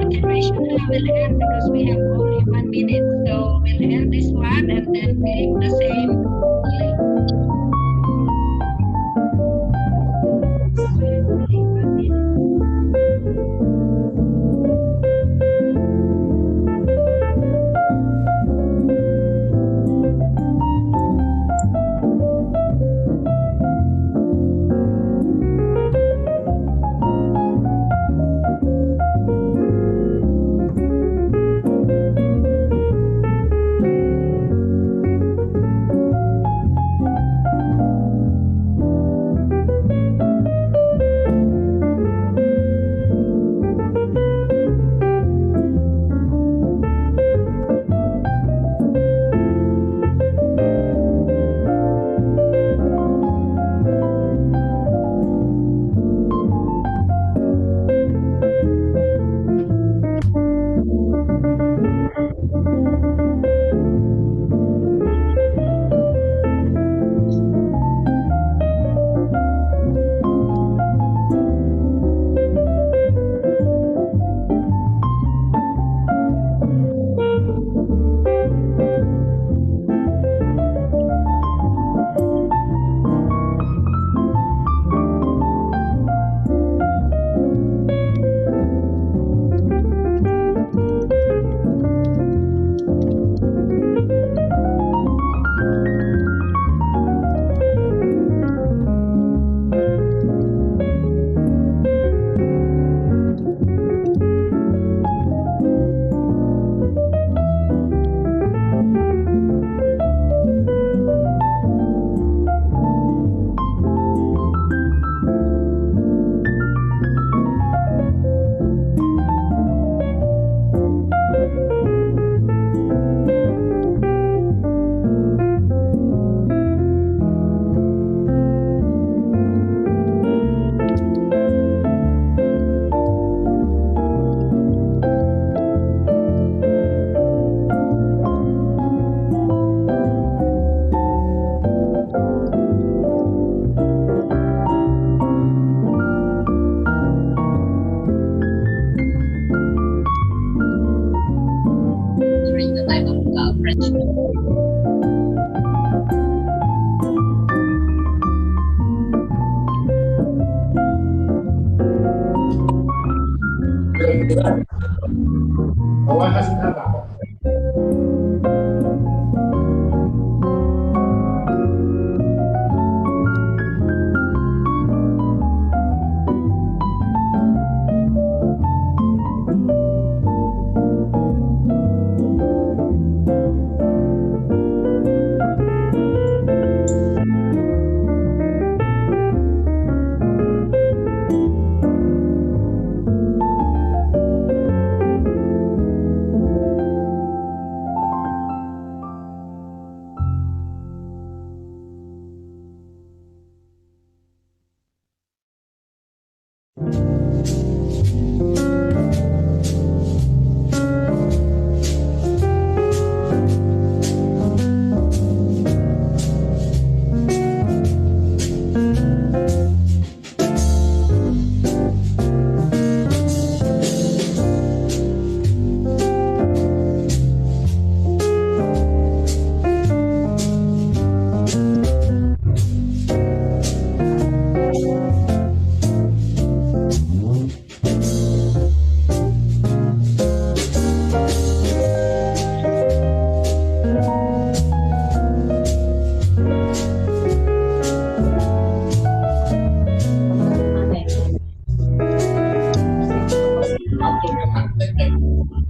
continuation, I will end because we have only 1 minute. So we'll end this one and then keep the same link. Only 1 minute. During the time of French. Bawah kasih apa?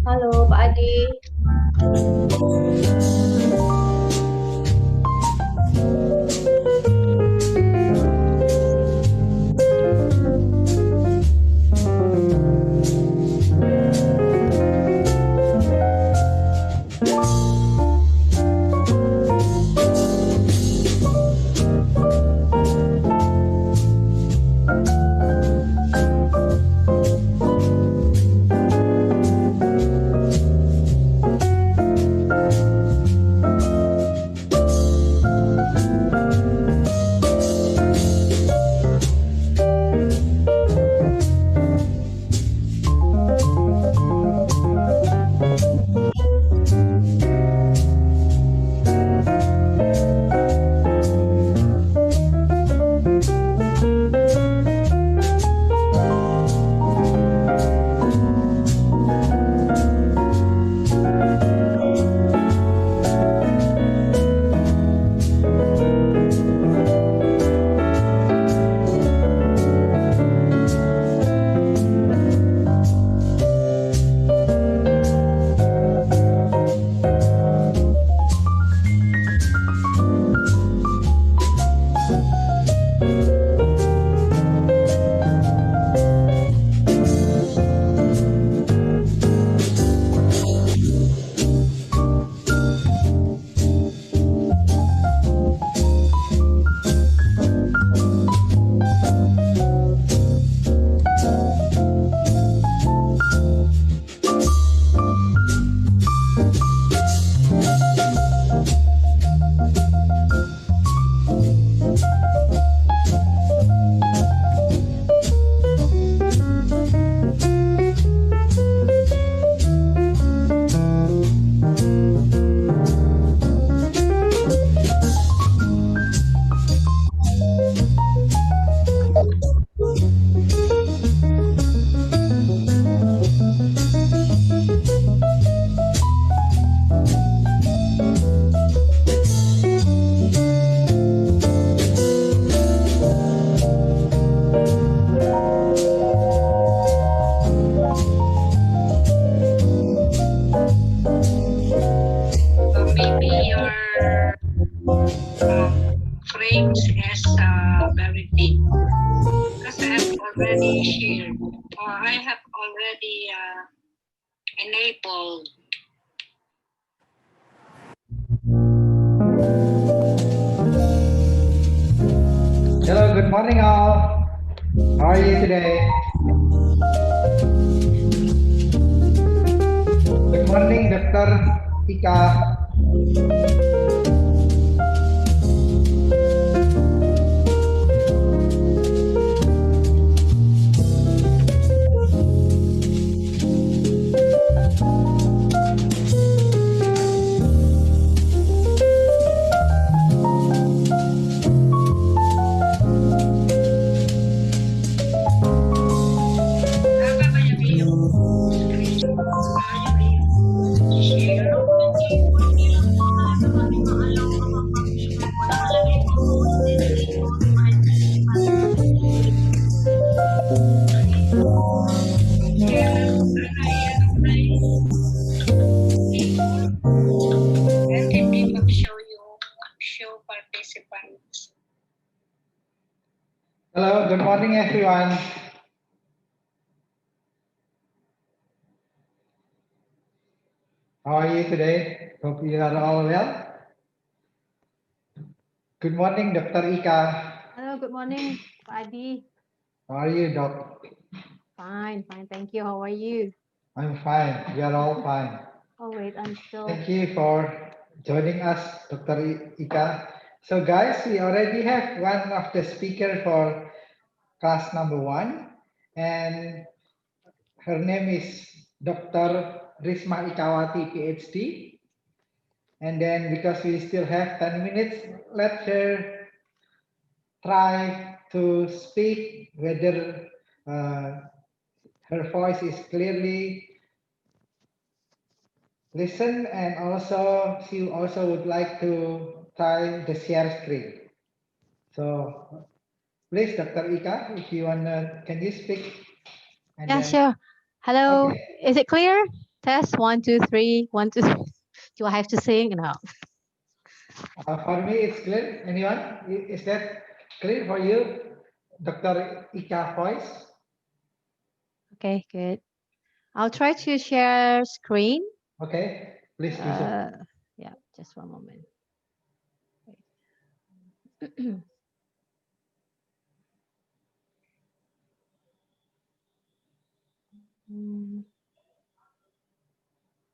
Halo Pak Adi. Enabled. Hello, good morning all. How are you today? Good morning, Dr. Ika. Show participants. Hello, good morning, everyone. How are you today? Hope you are all well. Good morning, Dr. Ika. Hello, good morning, Pak Adi. How are you, Doc? Fine, thank you. How are you? I'm fine. We are all fine. Oh, wait, I'm still. Thank you for joining us, Dr. Ika. So guys, we already have one of the speaker for class number 1, and her name is Dr. Risma Ikawati, PhD. And then because we still have 10 minutes, let her try to speak whether her voice is clearly listen, and also she also would like to try the share screen. So please, Dr. Ika, if you wanna, can you speak? And Yeah, then, sure. Hello, okay. is it clear? Test 1, 2, 3, 1, 2, 3. Do I have to sing? No. For me, it's clear. Anyone? Is that clear for you, Dr. Ika voice? Okay, good. I'll try to share screen. Okay, please do so. Yeah, just one moment. Hmm,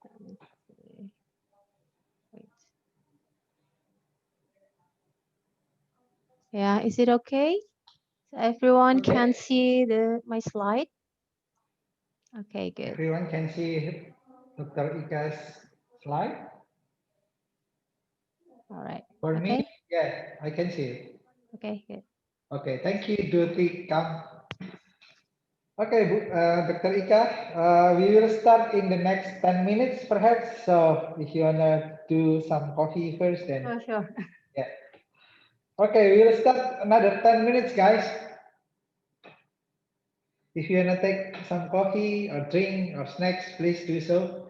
let me see. Wait. Yeah, is it okay? So everyone Okay. can see my slide? Okay, good. Everyone can see Dr. Ika's slide? All right. For Okay. me, yeah, I can see it. Okay, good. Okay, thank you, Duty Kam. Okay, Dr. Ika, we will start in the next 10 minutes perhaps. So if you wanna do some coffee first, then Sure. yeah. Okay, we will start another 10 minutes, guys. If you wanna take some coffee or drink or snacks, please do so.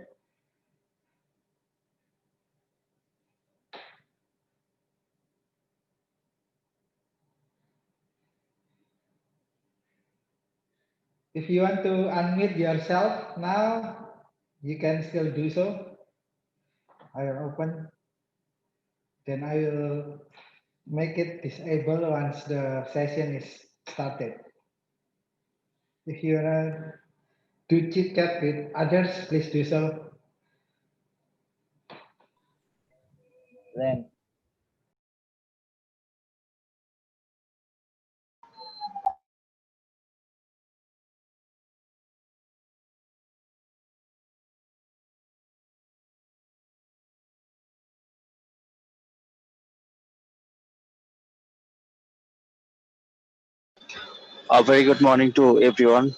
If you want to unmute yourself now, you can still do so. I will open. Then I will make it disabled once the session is started. If you wanna do chit chat with others, please do so. Then a very good morning to everyone.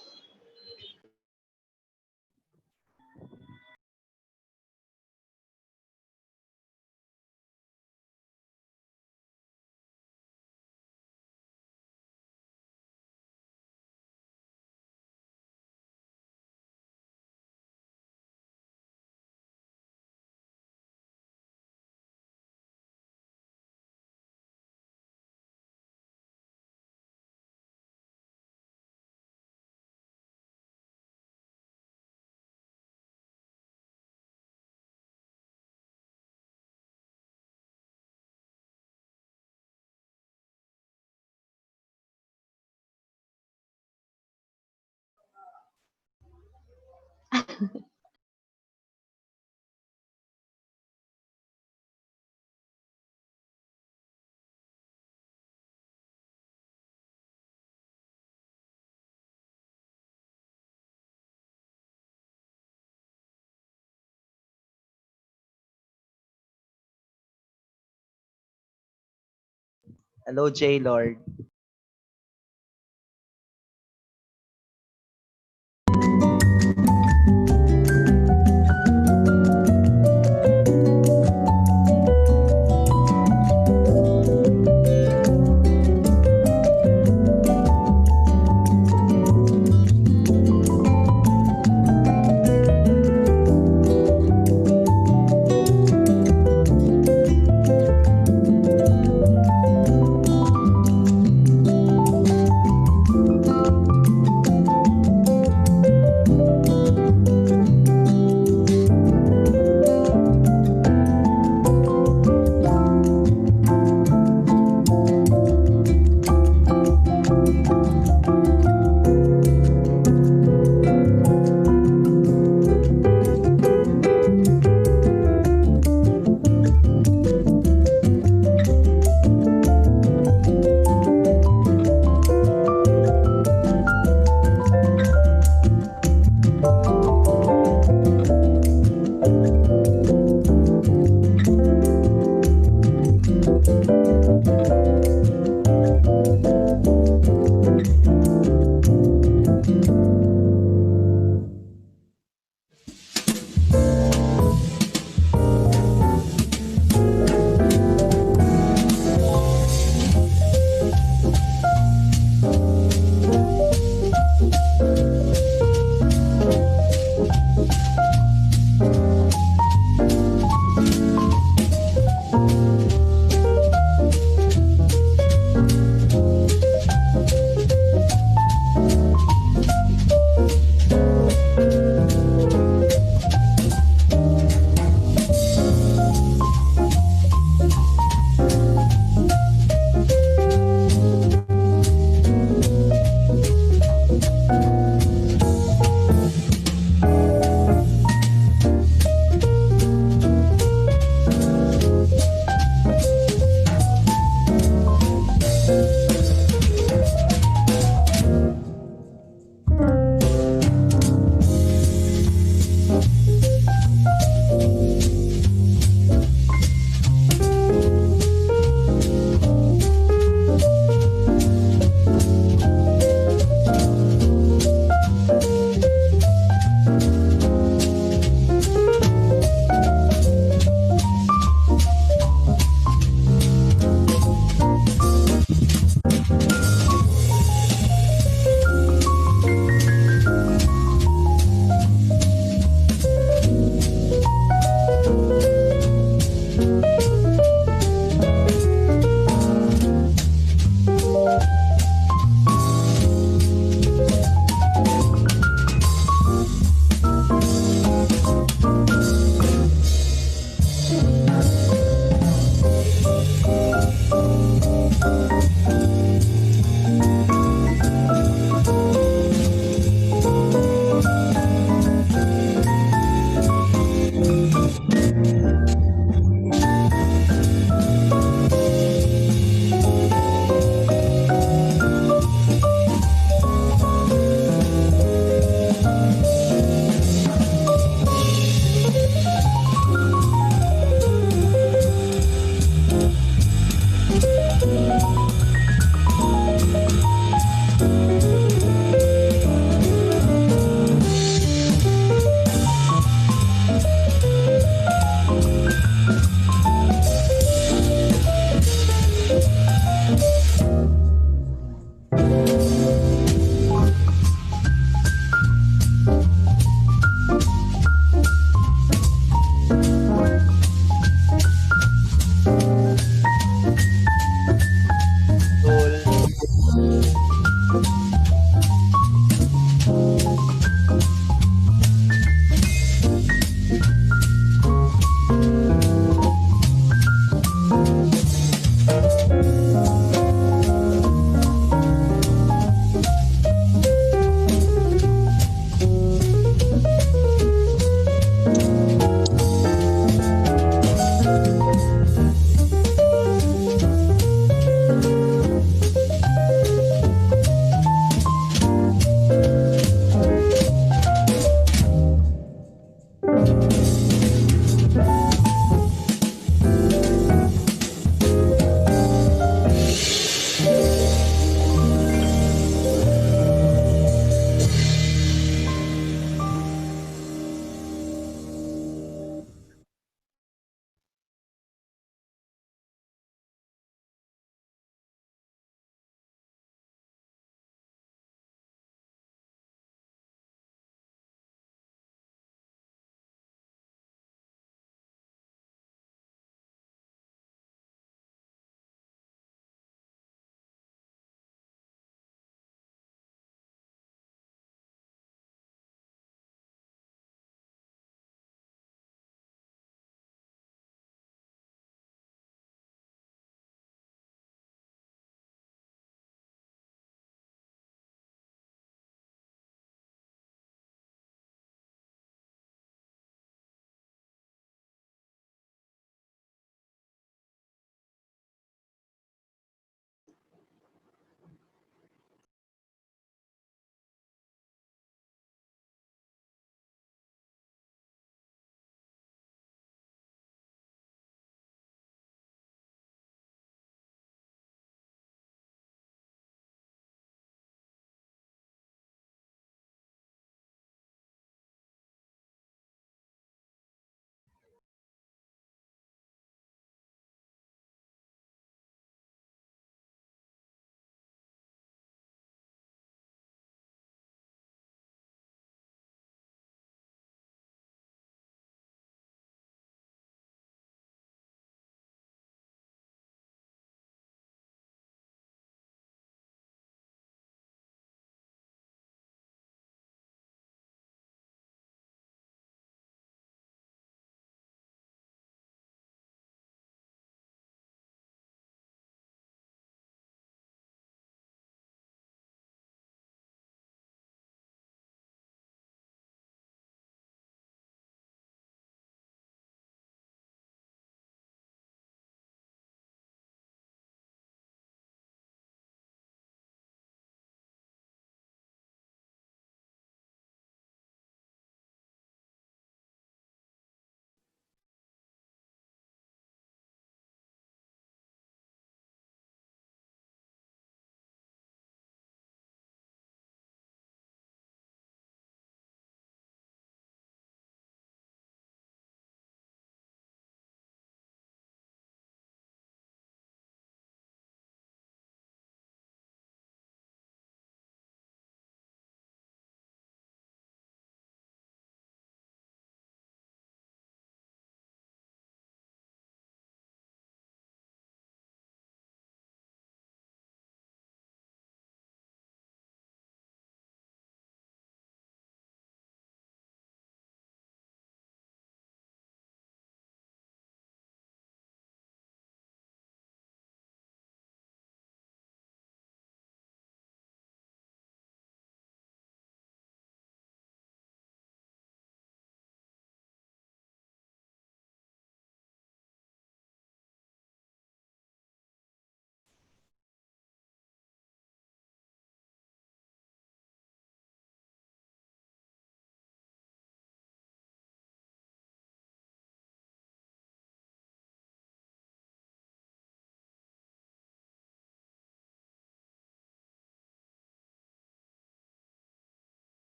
Hello, J Lord.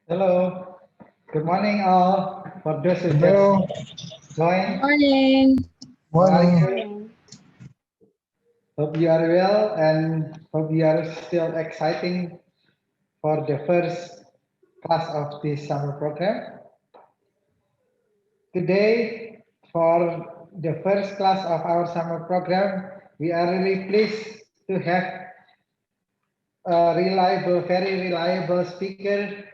Hello. Good morning, all. For those who Hello. just joined, Morning. how are Morning. you? Morning. Hope you are well and hope you are still exciting for the first class of this summer program. Today, for the first class of our summer program, we are really pleased to have a reliable, very reliable speaker,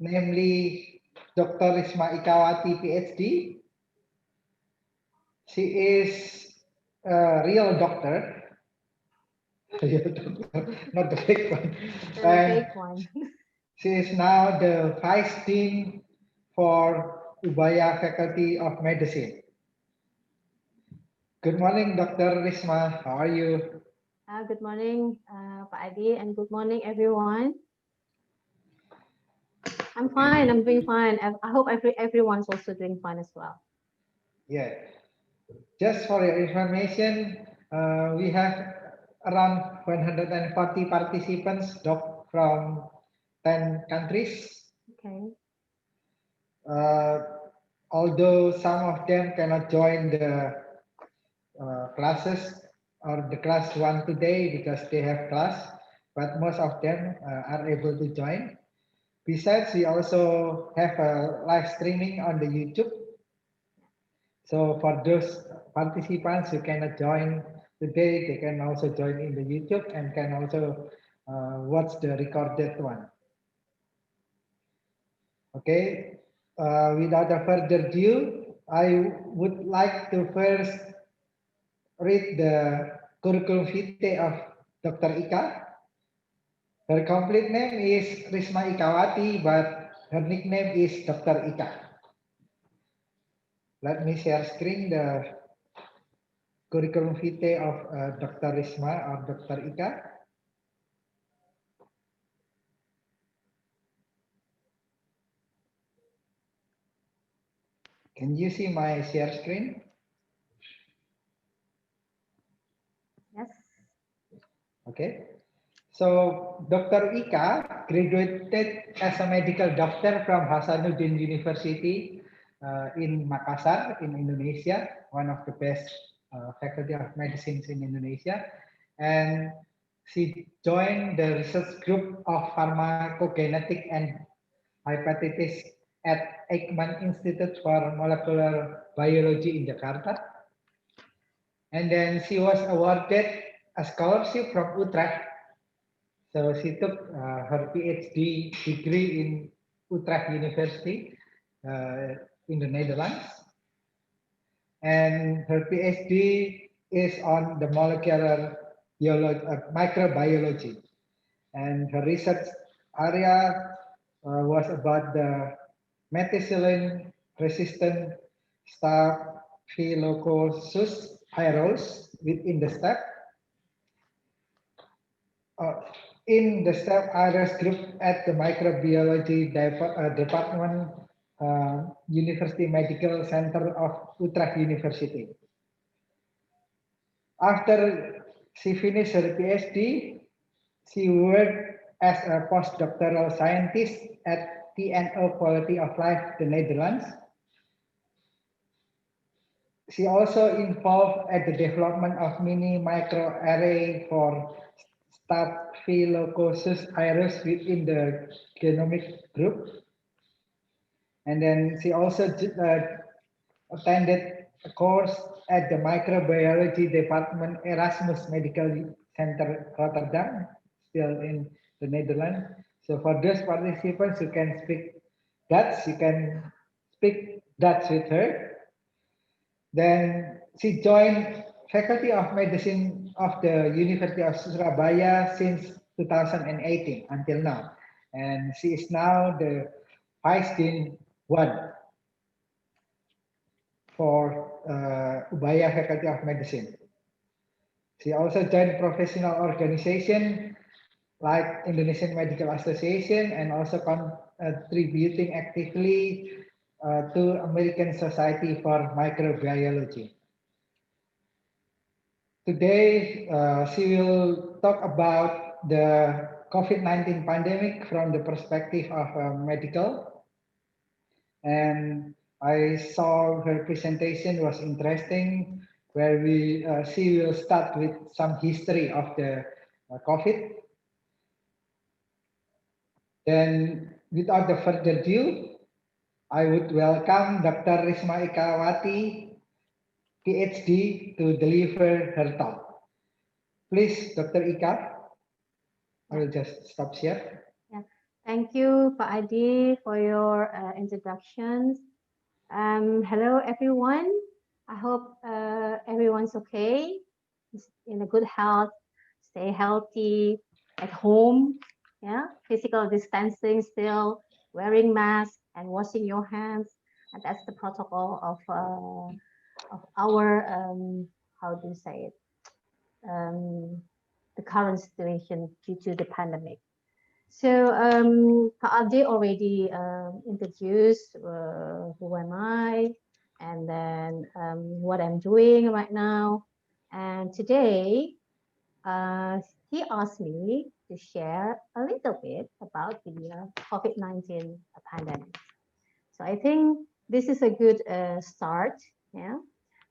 namely Dr. Risma Ikawati, PhD. She is a real doctor, not the fake one. The And fake one. she is now the Vice Dean for Ubaya Faculty of Medicine. Good morning, Dr. Risma. How are you? Good morning, Pak Adi, and good morning, everyone. I'm fine. I'm doing fine. I hope everyone's also doing fine as well. Yeah. Just for your information, we have around 140 participants from 10 countries. Okay. Although some of them cannot join the classes or the class one today because they have class, but most of them are able to join. Besides, we also have a live streaming on the YouTube. So for those participants who cannot join today, they can also join in the YouTube and can also watch the recorded one. Okay, without a further ado, I would like to first read the curriculum vitae of Dr. Ika. Her complete name is Risma Ikawati, but her nickname is Dr. Ika. Let me share screen the curriculum vitae of Dr. Risma or Dr. Ika. Can you see my share screen? Yes. Okay. So Dr. Ika graduated as a medical doctor from Hasanuddin University in Makassar in Indonesia, one of the best faculty of medicines in Indonesia. And she joined the research group of pharmacogenetic and hepatitis at Eijkman Institute for Molecular Biology in Jakarta. And then she was awarded a scholarship from Utrecht. So she took her PhD degree in Utrecht University in the Netherlands. And her PhD is on the molecular biology, microbiology. And her research area was about the methicillin resistant Staphylococcus aureus within the staph. In the Staph aureus group at the microbiology department, University Medical Center of Utrecht University. After she finished her PhD, she worked as a postdoctoral scientist at TNO Quality of Life, the Netherlands. She also involved at the development of mini microarray for Staphylococcus aureus within the genomic group. And then she also attended a course at the microbiology department Erasmus Medical Center Rotterdam, still in the Netherlands. So for those participants who can speak Dutch, you can speak Dutch with her. Then she joined Faculty of Medicine of the University of Surabaya since 2018 until now. And she is now the Vice Dean 1 for Ubaya Faculty of Medicine. She also joined professional organization like Indonesian Medical Association and also contributing actively to American Society for Microbiology. Today, she will talk about the COVID-19 pandemic from the perspective of medical. And I saw her presentation was interesting, where she will start with some history of the COVID. Then, without the further ado, I would welcome Dr. Risma Ikawati, PhD, to deliver her talk. Please, Dr. Ika, I will just stop here. Yeah. Thank you, Pak Adi, for your introductions. Hello, everyone. I hope everyone's okay, in a good health, stay healthy at home. Yeah, physical distancing still, wearing masks and washing your hands, and that's the protocol of our how do you say it? The current situation due to the pandemic. So Pak Aldi already introduced who am I, and then what I'm doing right now. And today, he asked me to share a little bit about the COVID-19 pandemic. So I think this is a good start, yeah.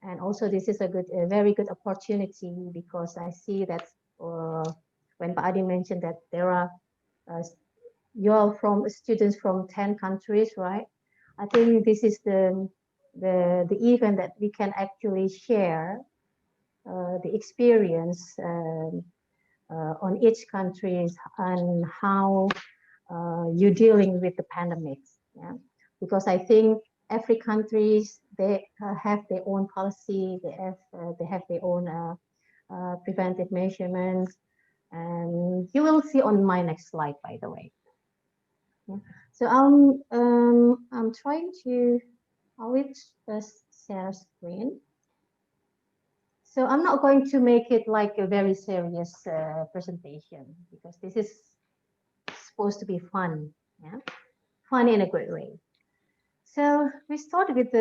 And also this is a very good opportunity, because I see that when Pak Adi mentioned that there are you're from students from 10 countries, right? I think this is the event that we can actually share the experience on each country and how you're dealing with the pandemics. Yeah, because I think every countries they have their own policy, they have their own preventive measurements, and you will see on my next slide, by the way. Yeah. So I'm trying to, I will share screen. So I'm not going to make it like a very serious presentation, because this is supposed to be fun, yeah, fun in a good way. So we start with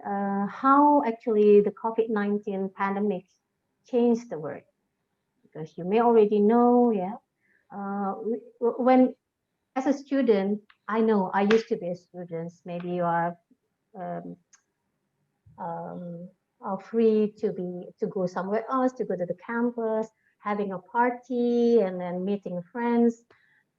how actually the COVID-19 pandemic changed the world, because you may already know, yeah, when as a student, I know I used to be a student. Maybe you are free to go somewhere else, to go to the campus, having a party, and then meeting friends.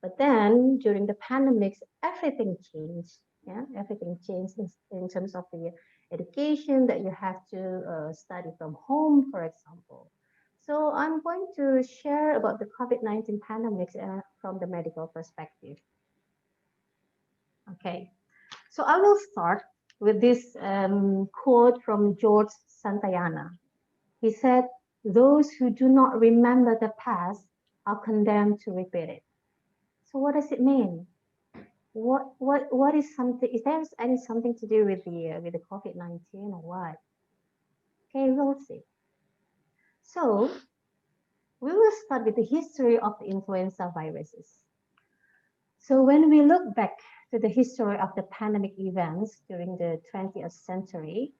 But then during the pandemics, everything changed. Yeah, everything changed in terms of the education that you have to study from home, for example. So I'm going to share about the COVID-19 pandemics from the medical perspective. Okay, so I will start with this quote from George Santayana. He said, "Those who do not remember the past are condemned to repeat it." So what does it mean? What is something? Is there any something to do with the COVID-19 or what? Okay, we'll see. So we will start with the history of the influenza viruses. So when we look back to the history of the pandemic events during the 20th century,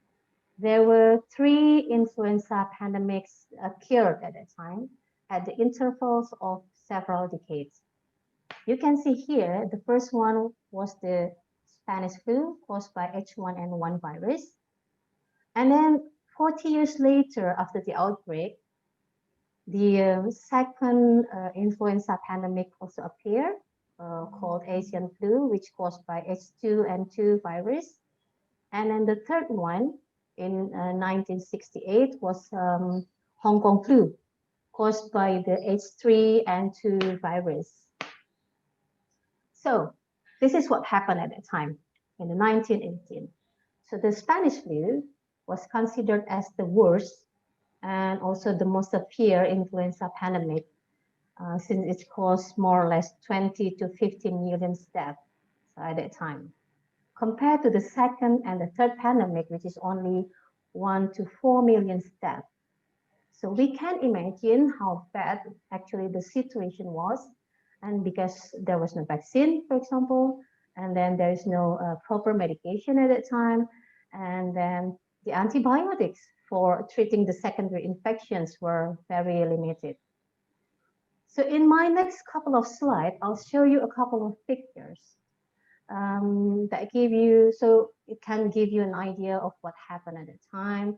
there were 3 influenza pandemics occurred at that time at the intervals of several decades. You can see here, the first one was the Spanish flu caused by H1N1 virus. And then 40 years later, after the outbreak, the second influenza pandemic also appeared, called Asian flu, which caused by H2N2 virus. And then the third one in 1968 was Hong Kong flu, caused by the H3N2 virus. So this is what happened at that time in the 1918. So the Spanish flu was considered as the worst and also the most severe influenza pandemic, since it caused more or less 20 to 15 million deaths at that time, compared to the second and the third pandemic, which is only 1 to 4 million deaths. So we can imagine how bad actually the situation was. And because there was no vaccine, for example, and then there is no proper medication at that time, and then the antibiotics for treating the secondary infections were very limited. So in my next couple of slides, I'll show you a couple of pictures that give you, so it can give you an idea of what happened at the time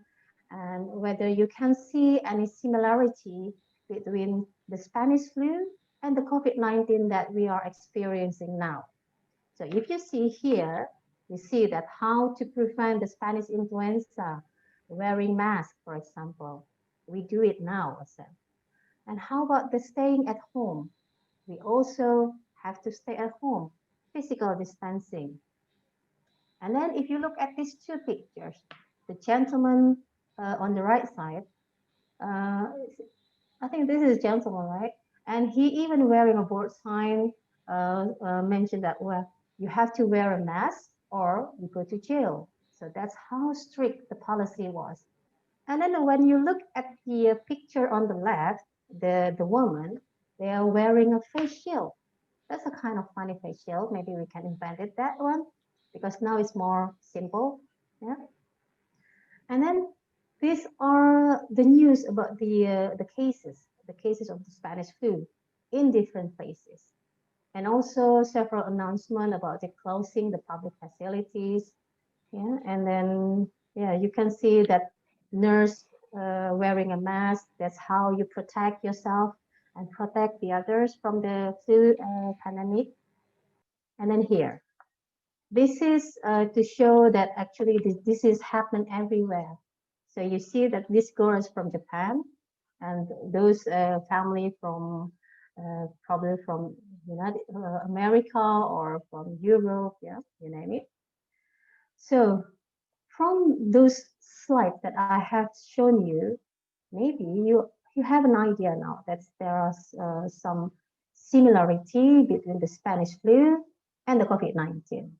and whether you can see any similarity between the Spanish flu and the COVID-19 that we are experiencing now. So if you see here, you see that how to prevent the Spanish influenza, wearing masks, for example, we do it now also. And how about the staying at home? We also have to stay at home, physical distancing. And then if you look at these two pictures, the gentleman on the right side, I think this is gentleman, right? And he even wearing a board sign mentioned that, well, you have to wear a mask or you go to jail. So that's how strict the policy was. And then when you look at the picture on the left, the woman, they are wearing a face shield. That's a kind of funny face shield. Maybe we can invent it, that one, because now it's more simple. Yeah. And then these are the news about the cases of the Spanish flu in different places. And also several announcements about the closing the public facilities. Yeah. And then, yeah, you can see that nurse wearing a mask. That's how you protect yourself and protect the others from the flu pandemic. And then here, this is to show that actually this is happening everywhere. So you see that this girl is from Japan, and those family from probably from United America or from Europe, yeah, you name it. So from those slides that I have shown you, maybe you have an idea now that there are some similarity between the Spanish flu and the COVID-19.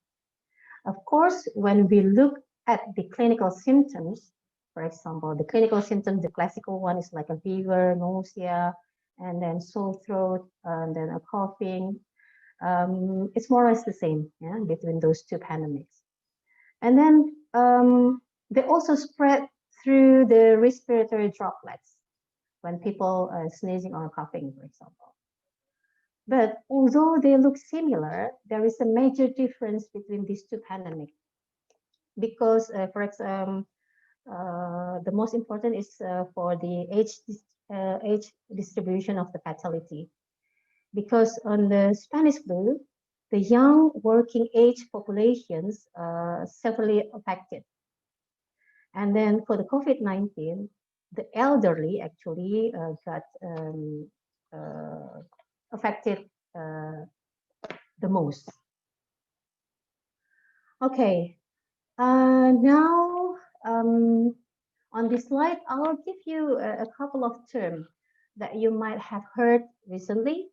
Of course, when we look at the clinical symptoms, for example, the clinical symptoms, the classical one is like a fever, nausea, and then sore throat, and then a coughing. It's more or less the same, yeah, between those two pandemics. And then they also spread through the respiratory droplets when people are sneezing or coughing, for example. But although they look similar, there is a major difference between these two pandemics. Because, for example, the most important is for the age distribution of the fatality. Because on the Spanish flu, the young working age populations are severely affected. And then for the COVID-19, the elderly actually got affected the most. Okay, now on this slide, I'll give you a couple of terms that you might have heard recently.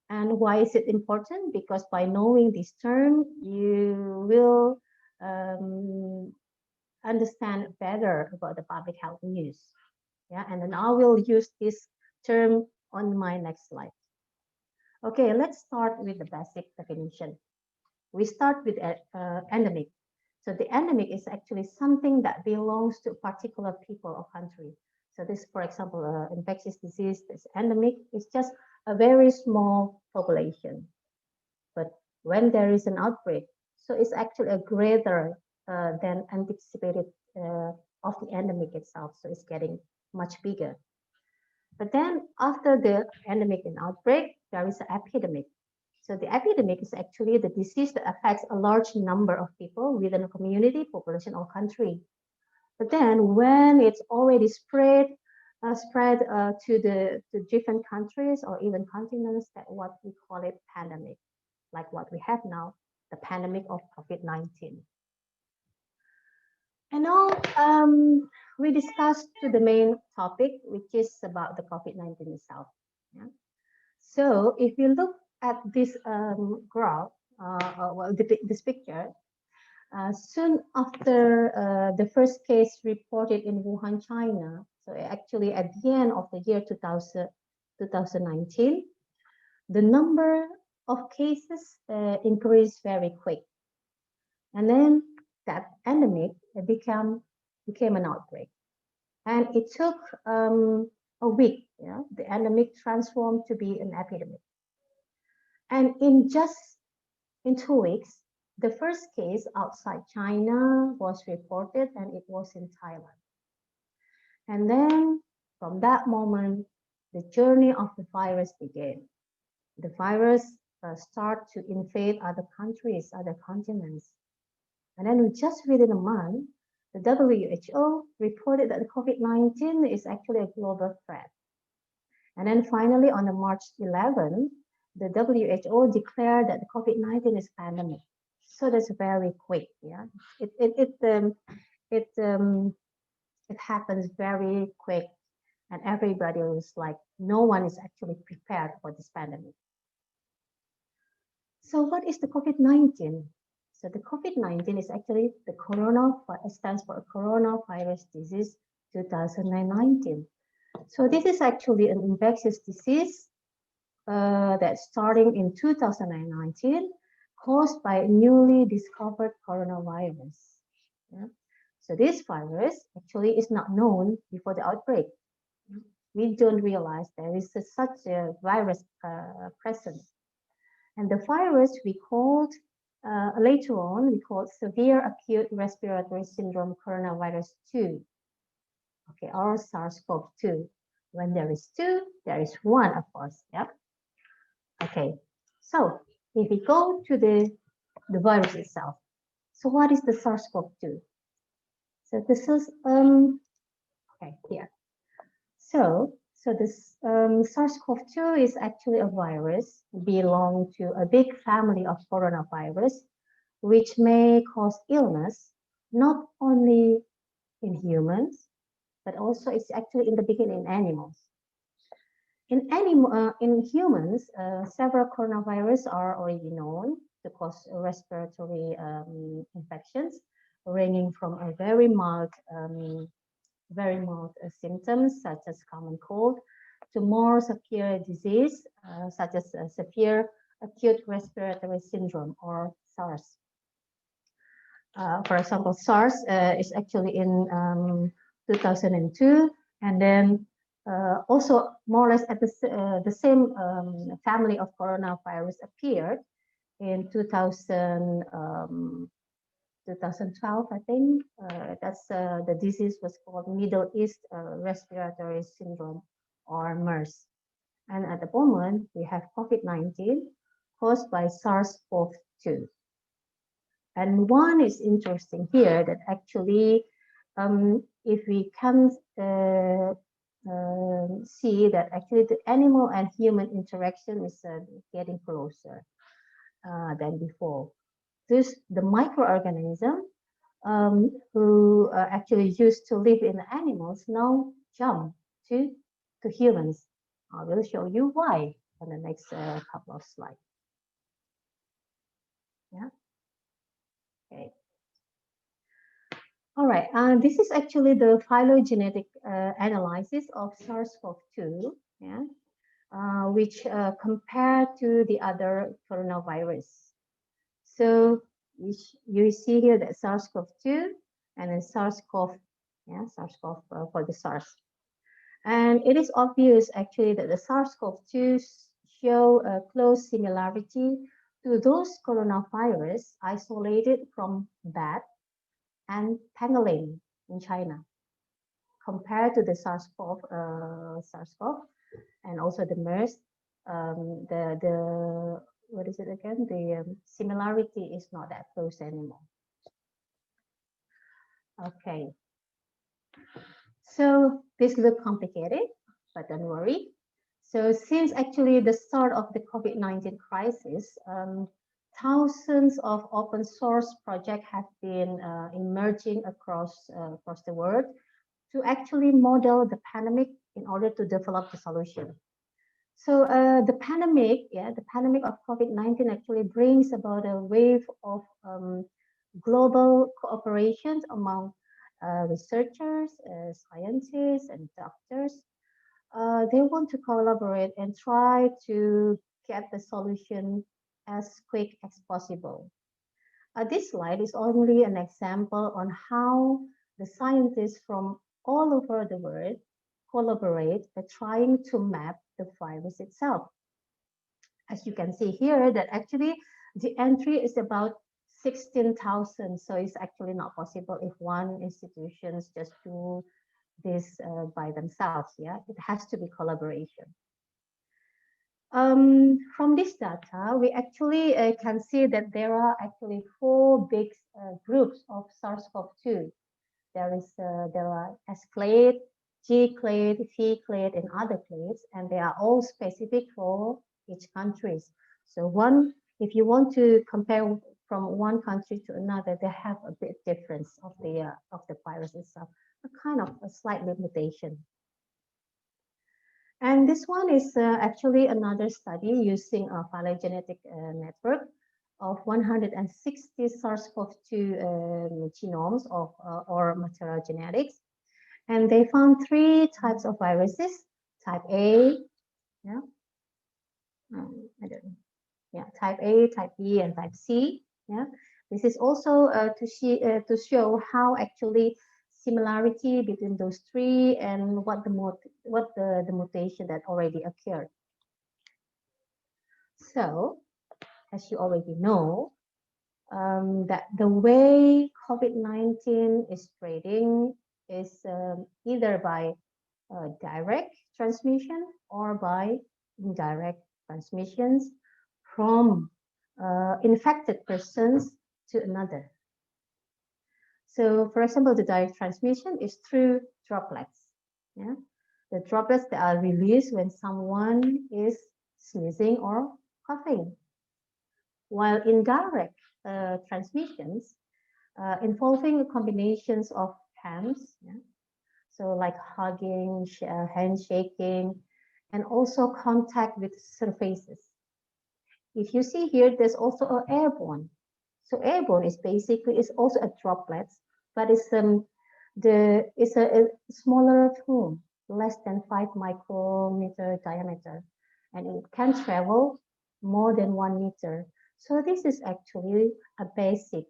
And why is it important? Because by knowing this term, you will understand better about the public health news. Yeah, and then I will use this term on my next slide. Okay, let's start with the basic definition. We start with endemic. So the endemic is actually something that belongs to a particular people or country. So this, for example, infectious disease, this endemic is just a very small population. But when there is an outbreak, so it's actually a greater than anticipated of the endemic itself. So it's getting much bigger. But then after the endemic and outbreak, there is an epidemic. So the epidemic is actually the disease that affects a large number of people within a community, population, or country. But then when it's already spread to different countries or even continents, that what we call it pandemic, like what we have now, the pandemic of COVID-19. And now we discussed to the main topic, which is about the COVID-19 itself. Yeah? So if you look at this graph, well, this picture, soon after the first case reported in Wuhan, China, so actually at the end of the year 2019, the number of cases increased very quick. And then that endemic became an outbreak. And it took a week, the endemic transformed to be an epidemic. And in 2 weeks, the first case outside China was reported, and it was in Thailand. And then from that moment, the journey of the virus began. The virus started to invade other countries, other continents. And then just within a month, the WHO reported that the COVID-19 is actually a global threat. And then finally, on the March 11, the WHO declared that the COVID-19 is pandemic. So that's very quick, yeah. It happens very quick, and everybody was like, no one is actually prepared for this pandemic. So what is the COVID-19? So the COVID-19 is actually the stands for coronavirus disease 2019. So this is actually an infectious disease that starting in 2019 caused by a newly discovered coronavirus. Yeah? So this virus actually is not known before the outbreak. We don't realize there is such a virus present. And the virus we called, later on, we called severe acute respiratory syndrome coronavirus 2. Okay, or SARS-CoV-2. When there is 2, there is 1, of course, yeah? Okay, so if we go to the virus itself, so what is the SARS-CoV-2? So this is, okay, here. So this SARS-CoV-2 is actually a virus belong to a big family of coronavirus, which may cause illness not only in humans, but also it's actually in the beginning in animals. In humans, several coronaviruses are already known to cause respiratory infections, ranging from a very mild symptoms such as common cold to more severe disease such as severe acute respiratory syndrome or SARS. For example, SARS is actually in 2002, and then also more or less at the same family of coronavirus appeared in 2012, I think. That's the disease was called Middle East Respiratory Syndrome, or MERS. And at the moment, we have COVID-19 caused by SARS-CoV-2. And one is interesting here that actually, if we can see that actually the animal and human interaction is getting closer than before. The microorganism who actually used to live in animals now jump to humans. I will show you why on the next couple of slides. Yeah. Okay. All right. This is actually the phylogenetic analysis of SARS-CoV-2. Yeah. Which compared to the other coronavirus. So you see here that SARS-CoV-2 and then SARS-CoV, SARS-CoV for the SARS. And it is obvious actually that the SARS-CoV-2 show a close similarity to those coronavirus isolated from bat and pangolin in China, compared to the SARS-CoV, and also the MERS. What is it again? The similarity is not that close anymore. Okay. So this looks complicated, but don't worry. So since actually the start of the COVID-19 crisis, thousands of open source projects have been emerging across the world to actually model the pandemic in order to develop the solution. So the pandemic of COVID-19 actually brings about a wave of global cooperation among researchers, scientists, and doctors. They want to collaborate and try to get the solution as quick as possible. This slide is only an example on how the scientists from all over the world collaborate by trying to map the virus itself. As you can see here, that actually the entry is about 16,000. So it's actually not possible if one institutions just do this by themselves. Yeah, it has to be collaboration. From this data, we actually can see that there are actually four big groups of SARS-CoV-2. There are S clade, G clade, V clade, and other clades, and they are all specific for each countries. So if you want to compare from one country to another, they have a bit difference of the virus itself, a kind of a slight mutation. And this one is actually another study using a phylogenetic network of 160 SARS-CoV-2 genomes or material genetics. And they found three types of viruses: type A, yeah, I don't know. Yeah, type A, type B, and type C. Yeah, this is also to show how actually similarity between those three and what the mutation that already occurred. So, as you already know, that the way COVID-19 is spreading is either by direct transmission or by indirect transmissions from infected persons to another. So, for example, the direct transmission is through droplets. Yeah, the droplets that are released when someone is sneezing or coughing. While indirect transmissions involving combinations of hands, yeah? So like hugging, handshaking, and also contact with surfaces. If you see here, there's also an airborne. So airborne is also a droplet, but it's a smaller form, less than 5 micrometer diameter, and it can travel more than 1 meter. So this is actually a basic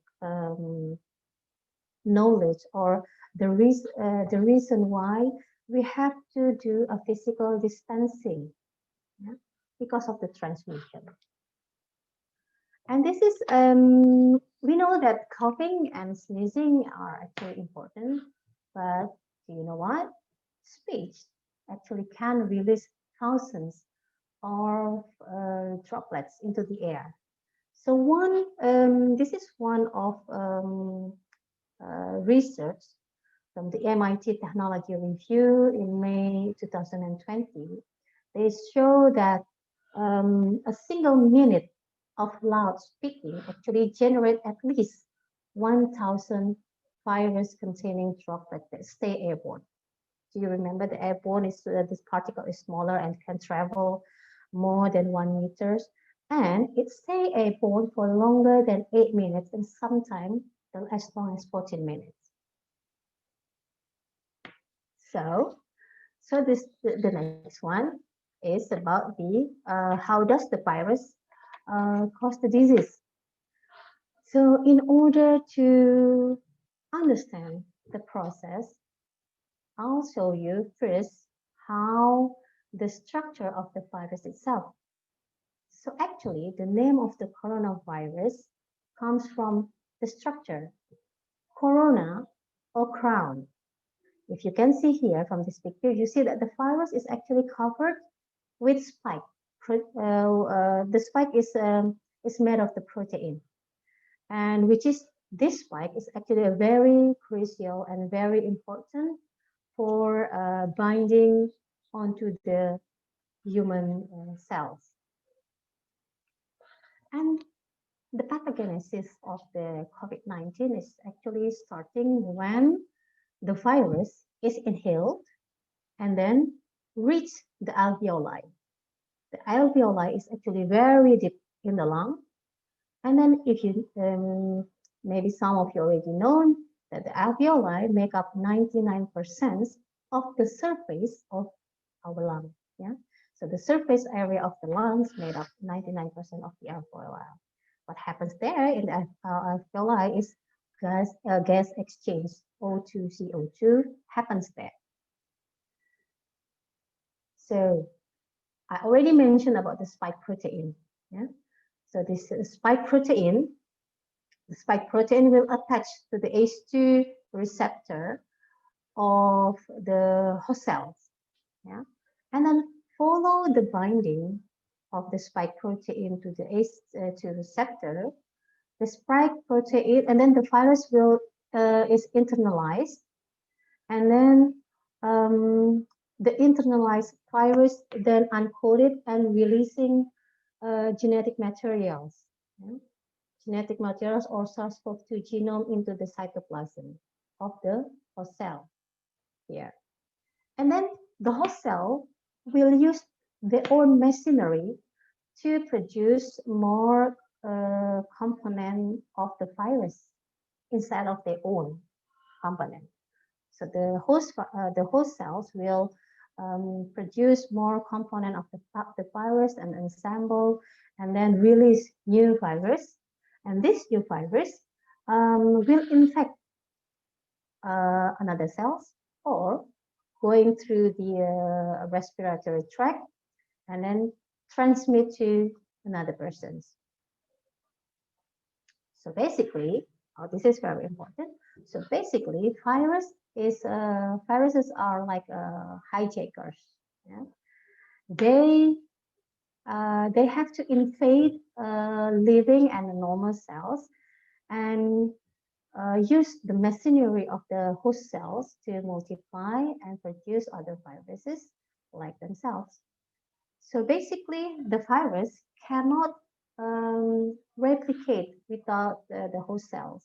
knowledge or the reason why we have to do a physical distancing, yeah, because of the transmission. And this is, we know that coughing and sneezing are actually important, but do you know what? Speech actually can release thousands of droplets into the air. So this is one of research from the MIT Technology Review in May 2020. They show that a single minute of loud speaking actually generate at least 1,000 virus-containing droplets that stay airborne. Do you remember the airborne is this particle is smaller and can travel more than 1 meter, and it stay airborne for longer than 8 minutes and sometimes as long as 14 minutes. So the next one is about the how does the virus cause the disease. So in order to understand the process, I'll show you first how the structure of the virus itself. So actually, the name of the coronavirus comes from the structure, corona or crown. If you can see here from this picture, you see that the virus is actually covered with spike. The spike is made of the protein, and this spike is actually a very crucial and very important for binding onto the human cells. And the pathogenesis of the COVID-19 is actually starting when the virus is inhaled and then reach the alveoli. The alveoli is actually very deep in the lung. And then if you, maybe some of you already know that the alveoli make up 99% of the surface of our lung. Yeah. So the surface area of the lungs made up 99% of the alveoli. What happens there in the alveoli is gas exchange O2CO2 happens there. So I already mentioned about the spike protein. Yeah. So this spike protein, the spike protein will attach to the ACE2 receptor of the host cells. Yeah. And then follow the binding of the spike protein to the ACE2 receptor. The spike protein, and then the virus will is internalized, and then the internalized virus then uncoded and releasing genetic materials, yeah? Genetic materials or SARS-CoV-2 genome into the cytoplasm of the host cell here. And then the host cell will use their own machinery to produce more component of the virus inside of their own component. So the host cells will produce more component of the virus and ensemble, and then release new virus. And this new virus will infect another cells or going through the respiratory tract and then transmit to another persons. So basically, this is very important. So basically, viruses are like hijackers. Yeah? They have to invade living and normal cells and use the machinery of the host cells to multiply and produce other viruses like themselves. So basically, the virus cannot replicate without the host cells.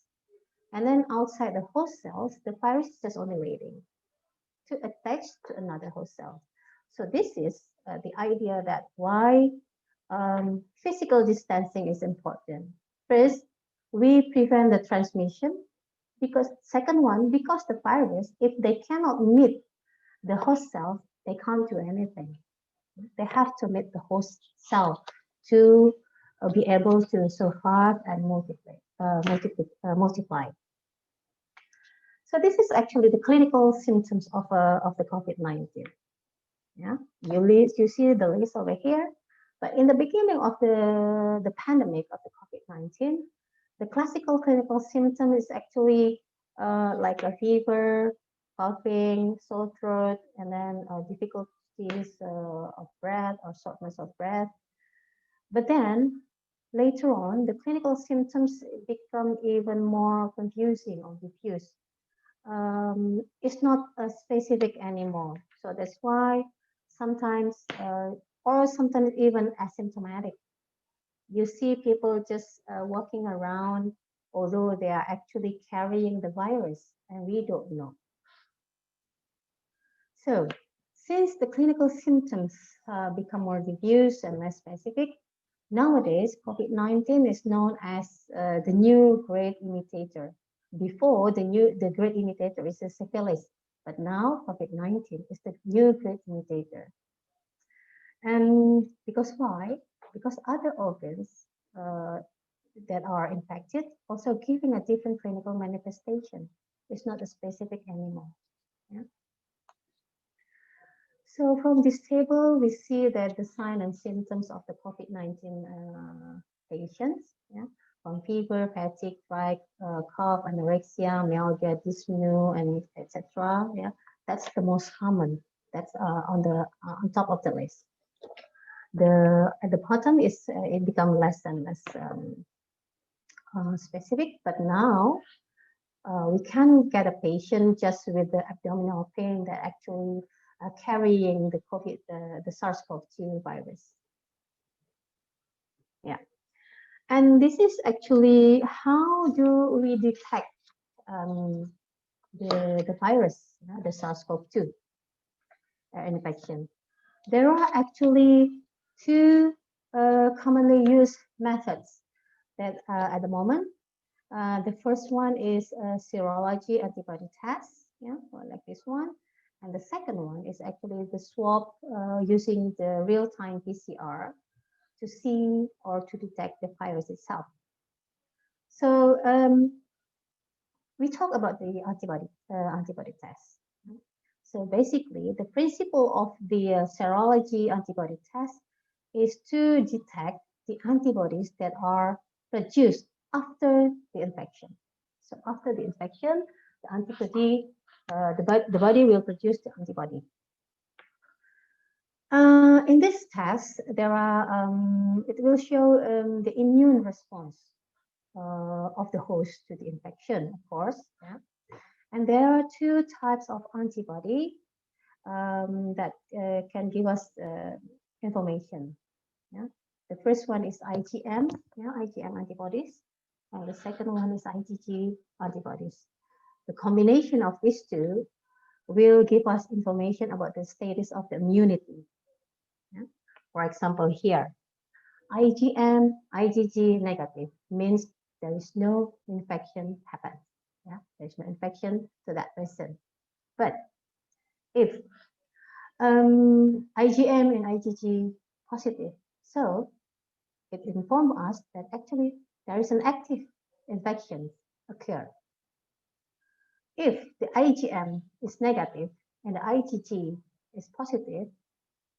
And then outside the host cells, the virus is just only waiting to attach to another host cell. So this is the idea that why physical distancing is important. First, we prevent the transmission because second one, because the virus, if they cannot meet the host cell, they can't do anything. They have to meet the host cell to be able to survive and multiply. So this is actually the clinical symptoms of the COVID-19. Yeah, you see the list over here. But in the beginning of the pandemic of the COVID-19, the classical clinical symptom is actually like a fever, coughing, sore throat, and then difficulties of breath or shortness of breath. But then later on, the clinical symptoms become even more confusing or diffuse. It's not specific anymore. So that's why sometimes, or sometimes even asymptomatic. You see people just walking around, although they are actually carrying the virus, and we don't know. So, since the clinical symptoms become more diffuse and less specific, nowadays COVID-19 is known as the new great imitator. Before, the great imitator is the syphilis, but now COVID-19 is the new great imitator. And because why? Because other organs that are infected also giving a different clinical manifestation. It's not a specific anymore. Yeah? So from this table, we see that the signs and symptoms of the COVID-19 patients, yeah, from fever, fatigue, cough, anorexia, myalgia, dyspnea, and etc. Yeah, that's the most common. That's on top of the list. At the bottom is it becomes less and less specific, but now we can get a patient just with the abdominal pain that actually carrying the COVID, the SARS-CoV-2 virus. Yeah, and this is actually how do we detect the virus, the SARS-CoV-2 infection. There are actually two commonly used methods that at the moment. The first one is serology antibody test, yeah, like this one. And the second one is actually the swab using the real-time PCR to see or to detect the virus itself. So we talk about the antibody test. So basically, the principle of the serology antibody test is to detect the antibodies that are produced after the infection. So after the infection, the antibody, the body will produce the antibody. In this test, there are it will show the immune response of the host to the infection, of course. Yeah? And there are two types of antibody that can give us information. Yeah? The first one is IgM, IgM antibodies, and the second one is IgG antibodies. The combination of these two will give us information about the status of the immunity. Yeah? For example, here, IgM, IgG negative means there is no infection happened. Yeah, there's no infection to that person. But if IgM and IgG positive, so it informs us that actually there is an active infection occurred. If the IgM is negative and the IgG is positive,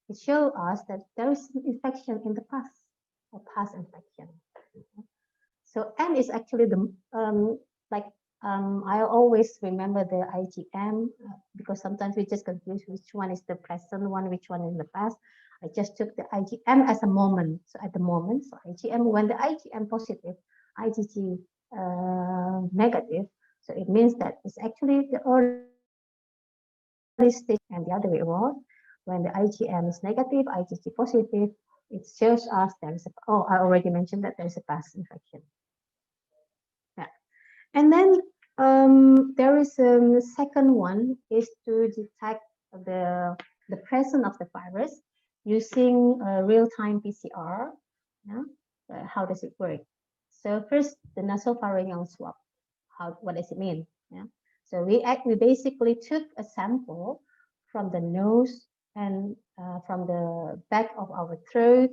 it shows us that there is an infection in the past, or past infection. So N is actually the I always remember the IgM because sometimes we just confuse which one is the present one, which one is the past. I just took the IgM as a moment. So at the moment, so IgM, when the IgM positive, IgG negative, so it means that it's actually the early stage, and the other way around. When the IgM is negative, IgG positive, it shows us there is I already mentioned that there is a past infection. Yeah. And then there is a second one is to detect the presence of the virus using real-time PCR. Yeah? How does it work? So first, the nasopharyngeal swab. What does it mean? Yeah. So we basically took a sample from the nose and from the back of our throat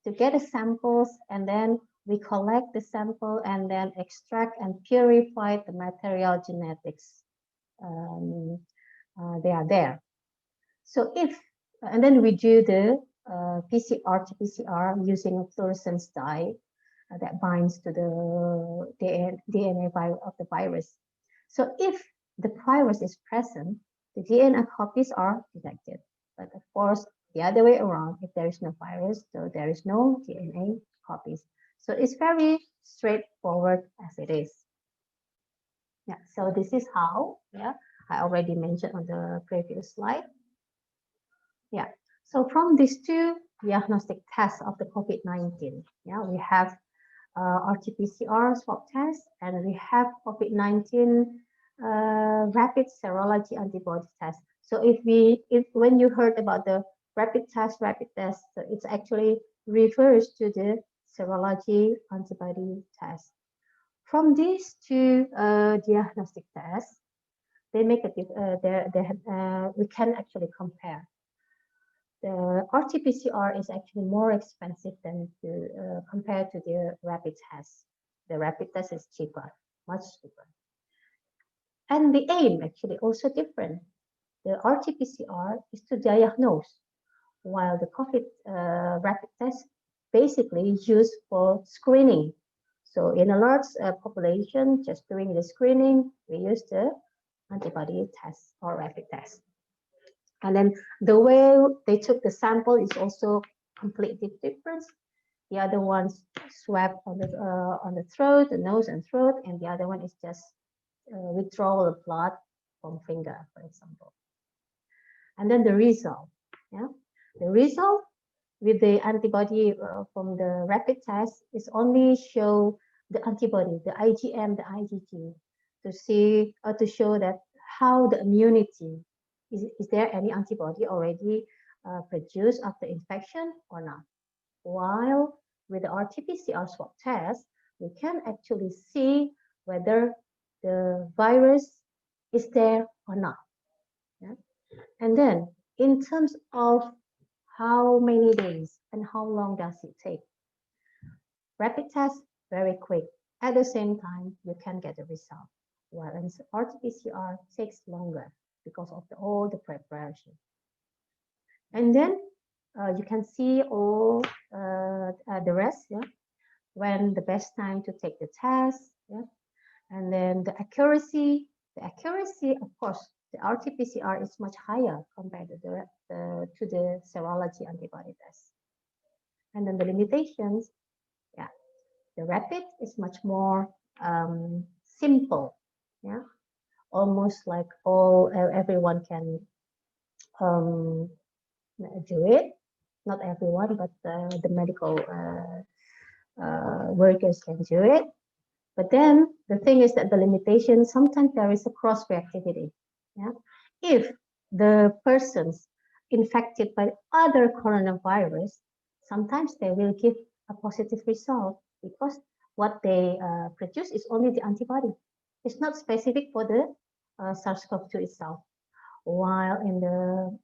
to get the samples, and then we collect the sample and then extract and purify the material genetics. They are there. So and then we do the PCR to PCR using a fluorescence dye that binds to the DNA of the virus. So if the virus is present, the DNA copies are detected. But of course, the other way around, if there is no virus, so there is no DNA copies. So it's very straightforward as it is. Yeah, so this is how, I already mentioned on the previous slide. Yeah, so from these two diagnostic tests of the COVID-19, we have RT-PCR swab test, and we have COVID-19 rapid serology antibody test. So when you heard about the rapid test, so it's actually refers to the serology antibody test. From these two diagnostic tests, they make we can actually compare. The RT-PCR is actually more expensive than compared to the rapid test. The rapid test is cheaper, much cheaper. And the aim actually also different. The RT-PCR is to diagnose, while the COVID rapid test basically is used for screening. So in a large population, just doing the screening, we use the antibody test or rapid test. And then the way they took the sample is also completely different. The other one's swab on the throat, the nose and throat, and the other one is just withdrawal of blood from finger, for example. And then the result, the result with the antibody from the rapid test is only show the antibody, the IgM, the IgG, to see or to show that how the immunity. Is there any antibody already produced after infection or not? While with the RT-PCR swab test, we can actually see whether the virus is there or not. Yeah? And then in terms of how many days and how long does it take? Rapid test, very quick. At the same time, you can get the result. whereas RT-PCR takes longer because of all the preparation. And then you can see all the rest, yeah, when the best time to take the test, yeah, and then the accuracy, of course, the RT-PCR is much higher compared to the serology antibody test. And then the limitations, yeah, the rapid is much more simple, yeah, almost like everyone can do it. Not everyone, but the medical workers can do it. But then the thing is that the limitation, sometimes there is a cross-reactivity. Yeah? If the persons infected by other coronavirus, sometimes they will give a positive result because what they produce is only the antibody. It's not specific for the SARS-CoV-2 itself. While in the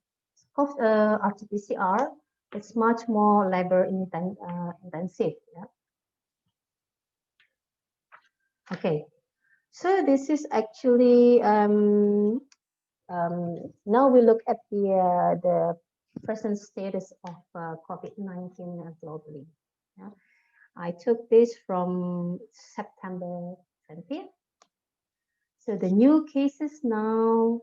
RT-PCR, it's much more labor intensive. Yeah? Okay, so this is actually now we look at the present status of COVID-19 globally. Yeah? I took this from September 20th. So the new cases now,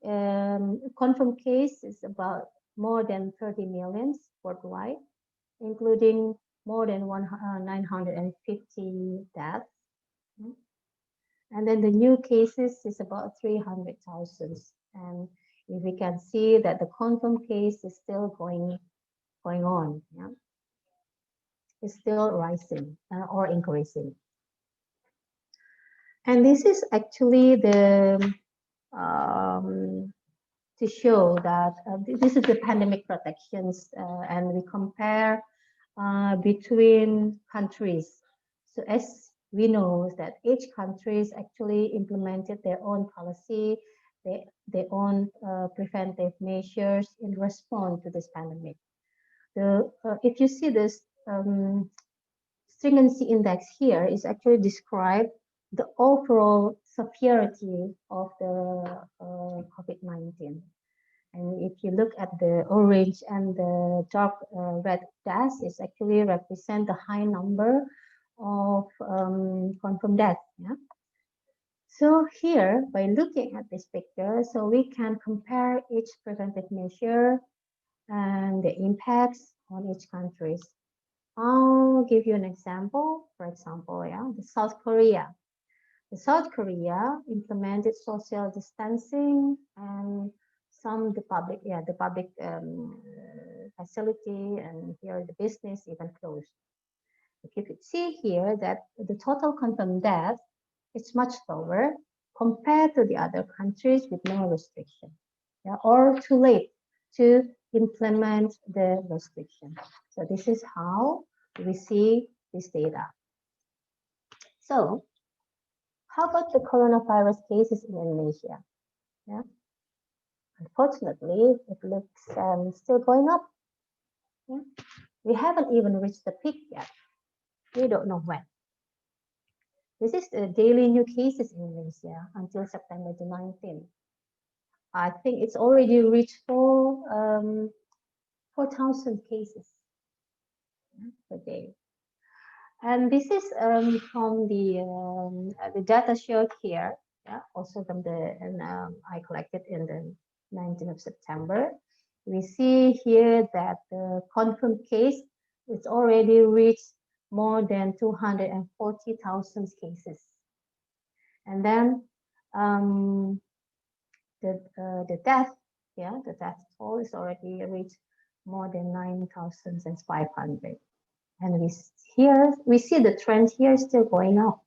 confirmed case is about more than 30 million worldwide, including more than 950 deaths. And then the new cases is about 300,000. And if we can see that the confirmed case is still going on, yeah, it's still rising or increasing. And this is actually the to show that this is the pandemic protections, and we compare between countries. So as we know that each country actually implemented their own policy, their own preventive measures in response to this pandemic. If you see this stringency index here is actually describe the overall severity of the COVID-19. And if you look at the orange and the dark red dash, it actually represent the high number of confirmed deaths. Yeah? So here, by looking at this picture, so we can compare each preventive measure and the impacts on each countries. I'll give you an example. For example, yeah, the South Korea. The South Korea implemented social distancing and the public facility, and here the business even closed. You could see here that the total confirmed death is much lower compared to the other countries with no restriction, yeah, or too late to implement the restriction. So this is how we see this data. So how about the coronavirus cases in Indonesia? Yeah. Unfortunately, it looks still going up. Yeah? We haven't even reached the peak yet. We don't know when. This is the daily new cases in Indonesia until September the 19th. I think it's already reached 4,000 cases per day. And this is from the data showed here, yeah, also from I collected in the 19th of September. We see here that the confirmed case is already reached more than 240,000 cases. And then the death, yeah, the death toll is already reached more than 9,500. And we see the trend here still going up.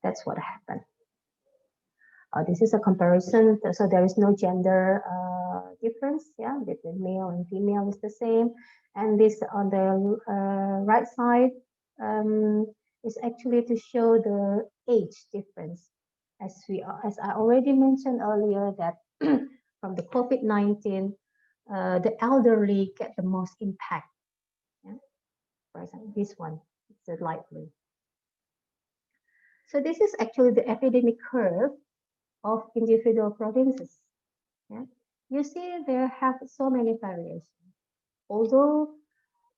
That's what happened. This is a comparison, so there is no gender difference, yeah, between male and female is the same. And this on the right side is actually to show the age difference. As I already mentioned earlier, that from the COVID-19, the elderly get the most impact. Yeah? For example, this one, it's the light blue. So this is actually the epidemic curve of individual provinces. Yeah? You see, there have so many variations. Although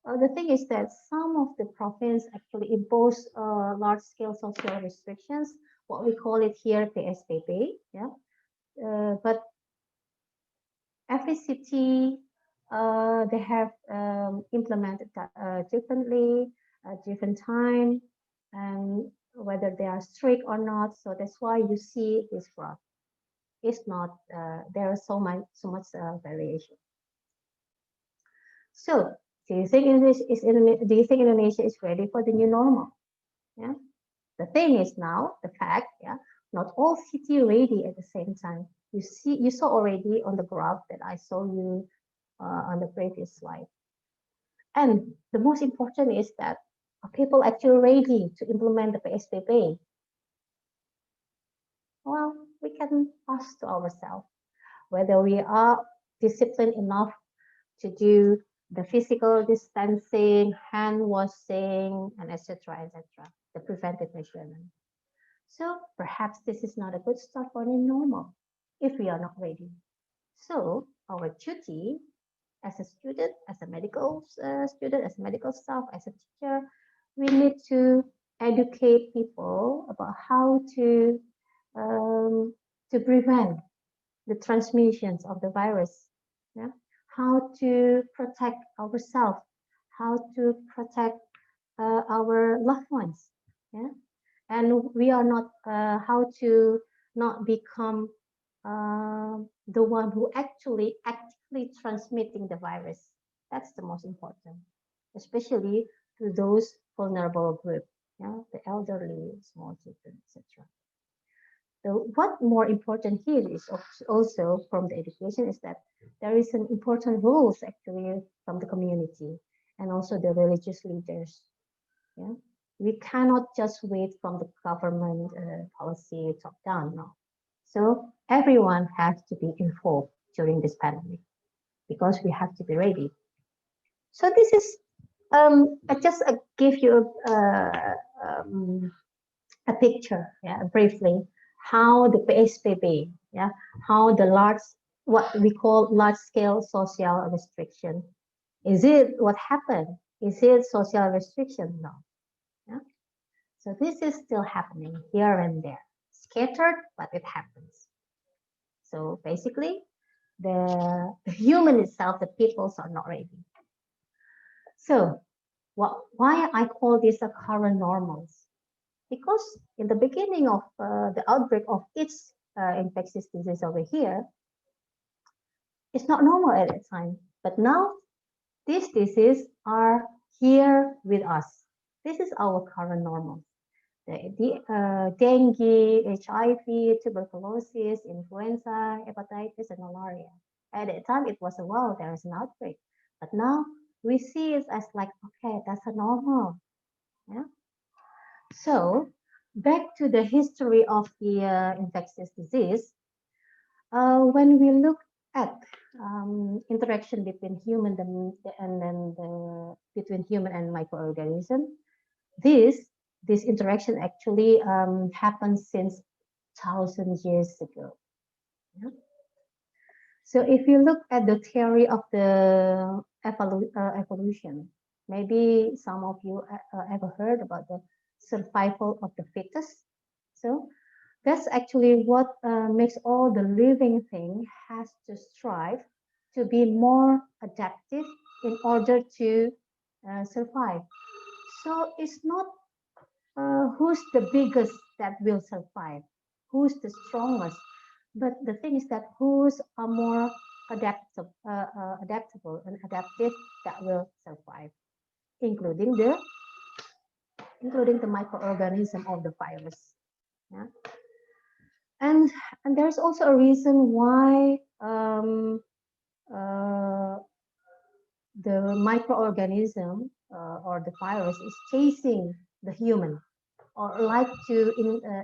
the thing is that some of the province actually impose large-scale social restrictions, what we call it here PSBB. Yeah, but every city they have implemented that differently at different time, and whether they are strict or not. So that's why you see this graph. It's not there is so much variation. So do you think Indonesia is ready for the new normal? Yeah. The thing is now the fact, yeah, not all city ready at the same time. You saw already on the graph that I saw you on the previous slide. And the most important is that are people actually ready to implement the PSBB? Well, we can ask to ourselves whether we are disciplined enough to do the physical distancing, hand washing, and etc., the preventive measurement. So perhaps this is not a good start for new normal if we are not ready. So our duty as a student, as a medical student, as a medical staff, as a teacher, we need to educate people about how to prevent the transmissions of the virus. Yeah? How to protect ourselves, how to protect our loved ones. Yeah? And we are not how to not become the one who actually actively transmitting the virus. That's the most important, especially to those vulnerable group, yeah, the elderly, small children, etc. So what more important here is also from the education is that there is an important rules actually from the community and also the religious leaders. Yeah, we cannot just wait from the government policy top down. No, so everyone has to be involved during this pandemic because we have to be ready. So this is I just give you a picture, yeah, briefly, how the PSBB, yeah, how the what we call large-scale social restriction. Is it what happened? Is it social restriction? No. Yeah. So this is still happening here and there, scattered, but it happens. So basically, the human itself, the peoples are not ready. So why I call this a current normals? Because in the beginning of the outbreak of each infectious disease over here, it's not normal at that time. But now these diseases are here with us. This is our current normal. The dengue, HIV, tuberculosis, influenza, hepatitis, and malaria. At that time, it was wow, there is an outbreak. But now we see it as like, okay, that's a normal. Yeah. So back to the history of the infectious disease, when we look at interaction between human and then between human and microorganism, this interaction actually happened since 1,000 years ago. Yeah? So if you look at the theory of the evolution, maybe some of you ever heard about the survival of the fittest. So that's actually what makes all the living thing has to strive to be more adaptive in order to survive. So it's not who's the biggest that will survive, who's the strongest, but the thing is that who's are more adaptable and adaptive that will survive, including the microorganism of the virus. Yeah? And there's also a reason why the microorganism or the virus is chasing the human or like to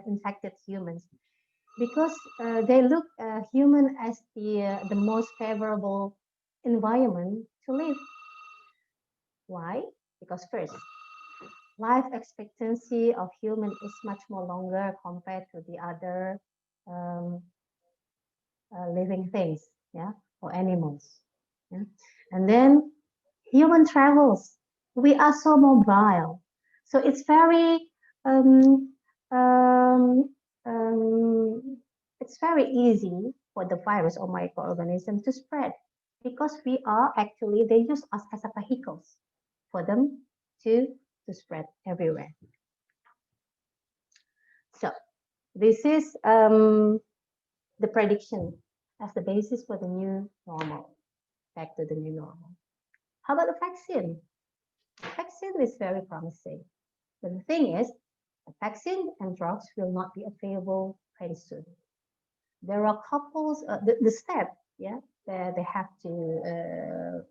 infected humans, because they look human as the most favorable environment to live. Why? Because first, life expectancy of human is much more longer compared to the other living things, yeah, or animals. Yeah? And then human travels. We are so mobile, so it's very um, um, it's very easy for the virus or microorganism to spread because we are actually they use us as a vehicles for them to spread everywhere. So this is the prediction as the basis for the new normal, back to the new normal. How about the vaccine? Vaccine is very promising. But the thing is, the vaccine and drugs will not be available very soon. There are couples, the step, yeah, that they have to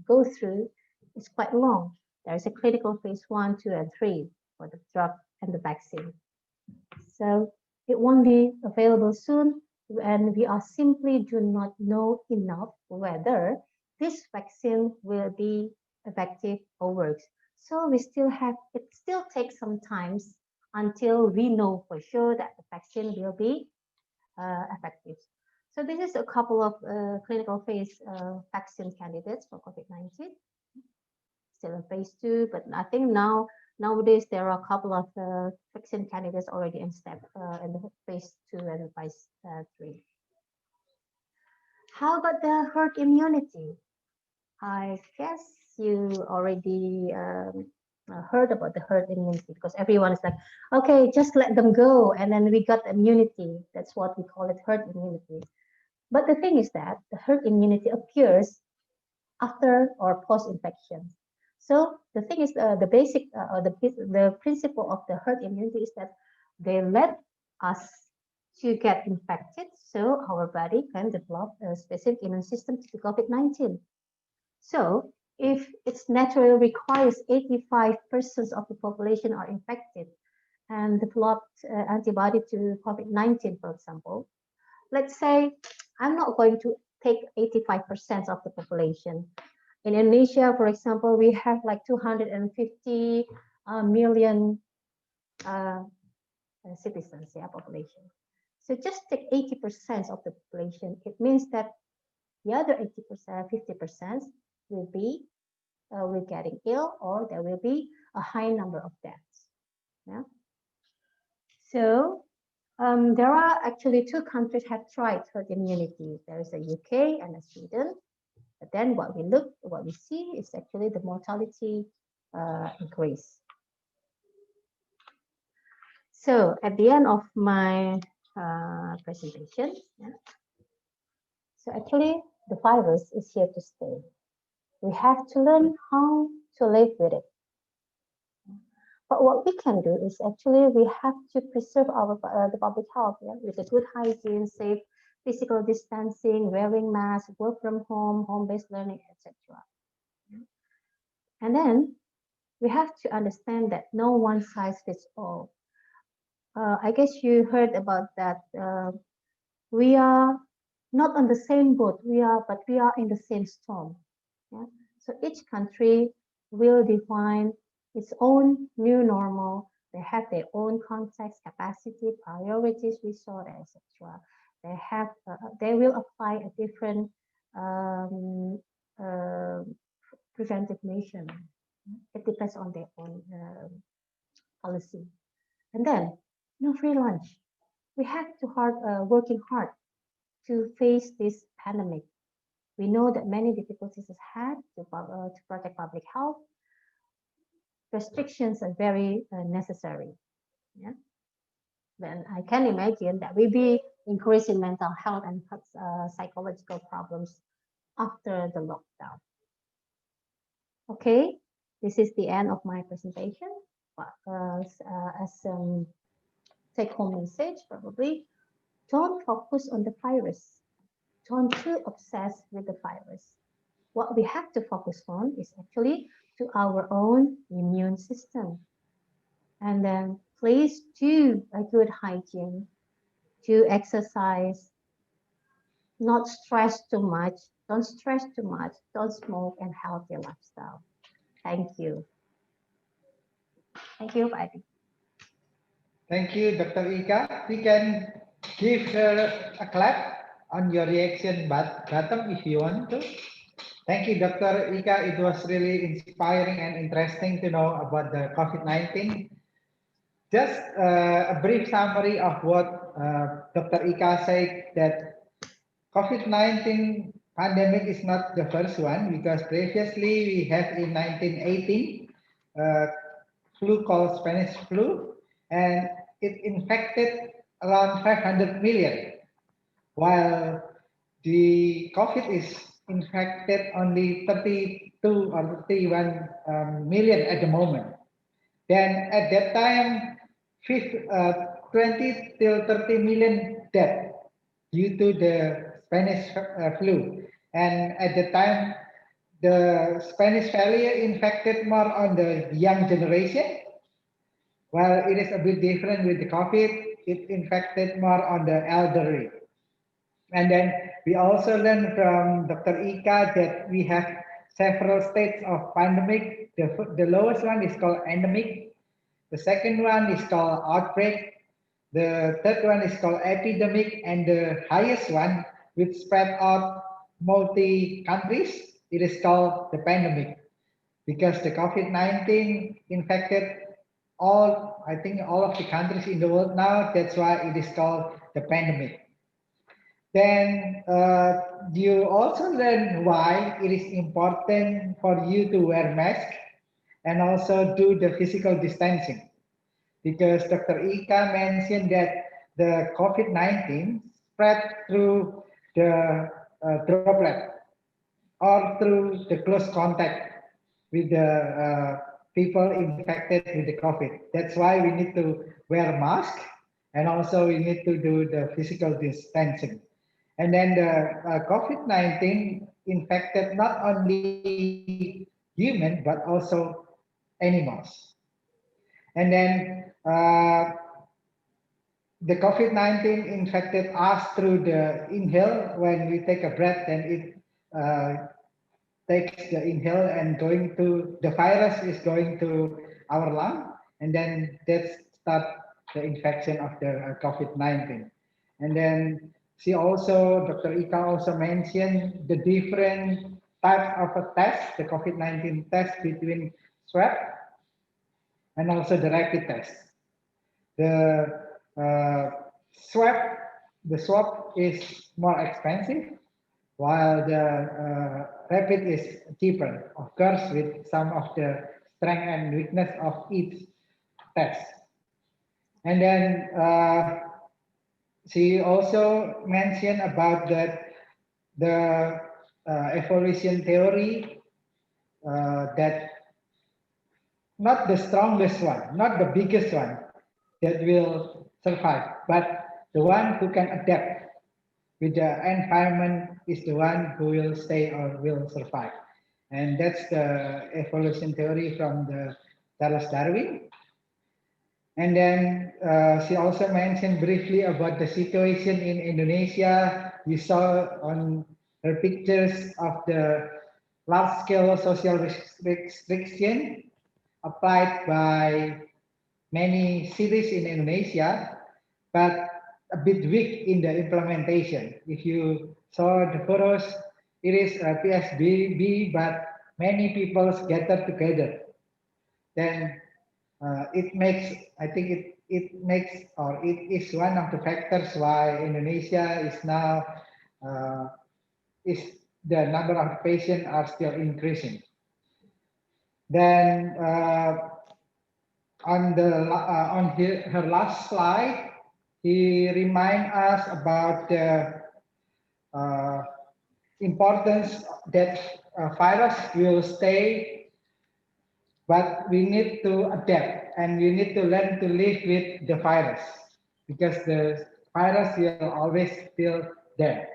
go through is quite long. There is a clinical phase 1, 2, and 3 for the drug and the vaccine. So it won't be available soon, and we are simply do not know enough whether this vaccine will be effective or works. So we still have, it still takes some time until we know for sure that the vaccine will be effective. So this is a couple of clinical phase vaccine candidates for COVID-19. Still in phase 2, but I think nowadays there are a couple of vaccine candidates already in step in the phase 2 and phase 3. How about the herd immunity? I guess you already heard about the herd immunity because everyone is like, okay, just let them go, and then we got immunity. That's what we call it, herd immunity. But the thing is that the herd immunity appears after or post-infection. So the thing is, the basic or the principle of the herd immunity is that they let us to get infected, so our body can develop a specific immune system to the COVID-19. So if it naturally requires 85% of the population are infected and developed antibody to COVID-19, for example, let's say I'm not going to take 85% of the population. In Indonesia, for example, we have like 250 million citizens, yeah, population. So just take 80% of the population. It means that the other 80%, 50% will be will getting ill, or there will be a high number of deaths. Yeah. So there are actually 2 countries have tried herd immunity. There is the UK and the Sweden. But then what we see is actually the mortality increase. So at the end of my presentation, yeah, so actually the virus is here to stay. We have to learn how to live with it. But what we can do is actually we have to preserve our the public health, yeah, with a good hygiene, safe physical distancing, wearing masks, work from home, home-based learning, etc. And then we have to understand that no one size fits all. I guess you heard about that. We are not on the same boat. But we are in the same storm. Yeah? So each country will define its own new normal. They have their own context, capacity, priorities, resources, etc. They will apply a different preventive measure. It depends on their own policy. And then, no free lunch. We have to working hard to face this pandemic. We know that many difficulties is had to protect public health. Restrictions are very necessary. Yeah. Then I can imagine that will be increasing mental health and psychological problems after the lockdown. Okay, this is the end of my presentation. As take-home message, probably, don't focus on the virus. Don't too obsessed with the virus. What we have to focus on is actually to our own immune system. And then please do a good hygiene, do exercise, not stress too much, don't stress too much, don't smoke, and healthy lifestyle. Thank you. Thank you, Pak Adi. Thank you, Dr. Ika. We can give her a clap on your reaction button if you want to. Thank you, Dr. Ika. It was really inspiring and interesting to know about the COVID-19. Just a brief summary of what Dr. Ika said, that COVID-19 pandemic is not the first one, because previously we had in 1918 flu called Spanish flu, and it infected around 500 million, while the COVID is infected only 32 or 31 million at the moment. Then at that time, 20 till 30 million dead due to the Spanish flu. And at the time, the Spanish flu infected more on the young generation, while it is a bit different with the COVID, it infected more on the elderly. And then we also learned from Dr. Ika that we have several states of pandemic. The lowest one is called endemic. The second one is called outbreak. The third one is called epidemic. And the highest one, which spread out multi countries, it is called the pandemic. Because the COVID-19 infected I think all of the countries in the world now. That's why it is called the pandemic. Then you also learn why it is important for you to wear mask and also do the physical distancing. Because Dr. Ika mentioned that the COVID-19 spread through the droplet or through the close contact with the people infected with the COVID. That's why we need to wear a mask, and also we need to do the physical distancing. And then the COVID-19 infected not only human, but also animals. And then the COVID-19 infected us through the inhale. When we take a breath, then it takes the inhale and going to, the virus is going to our lung. And then that starts the infection of the COVID-19. And then Dr. Ika also mentioned the different types of a test, the COVID-19 test between swab and also the rapid test. The swab is more expensive, while the rapid is cheaper, of course, with some of the strength and weakness of each test. And then she also mentioned about that the evolution theory, that not the strongest one, not the biggest one that will survive, but the one who can adapt with the environment is the one who will stay or will survive. And that's the evolution theory from the Charles Darwin. And then she also mentioned briefly about the situation in Indonesia. You saw on her pictures of the large-scale social restriction applied by many cities in Indonesia, but a bit weak in the implementation. If you saw the photos, it is a PSBB, but many people gather together. Then it makes, I think it makes, or it is one of the factors why Indonesia is now, the number of patients are still increasing. Then on her last slide, he reminds us about the importance that virus will stay, but we need to adapt and we need to learn to live with the virus, because the virus will always still there.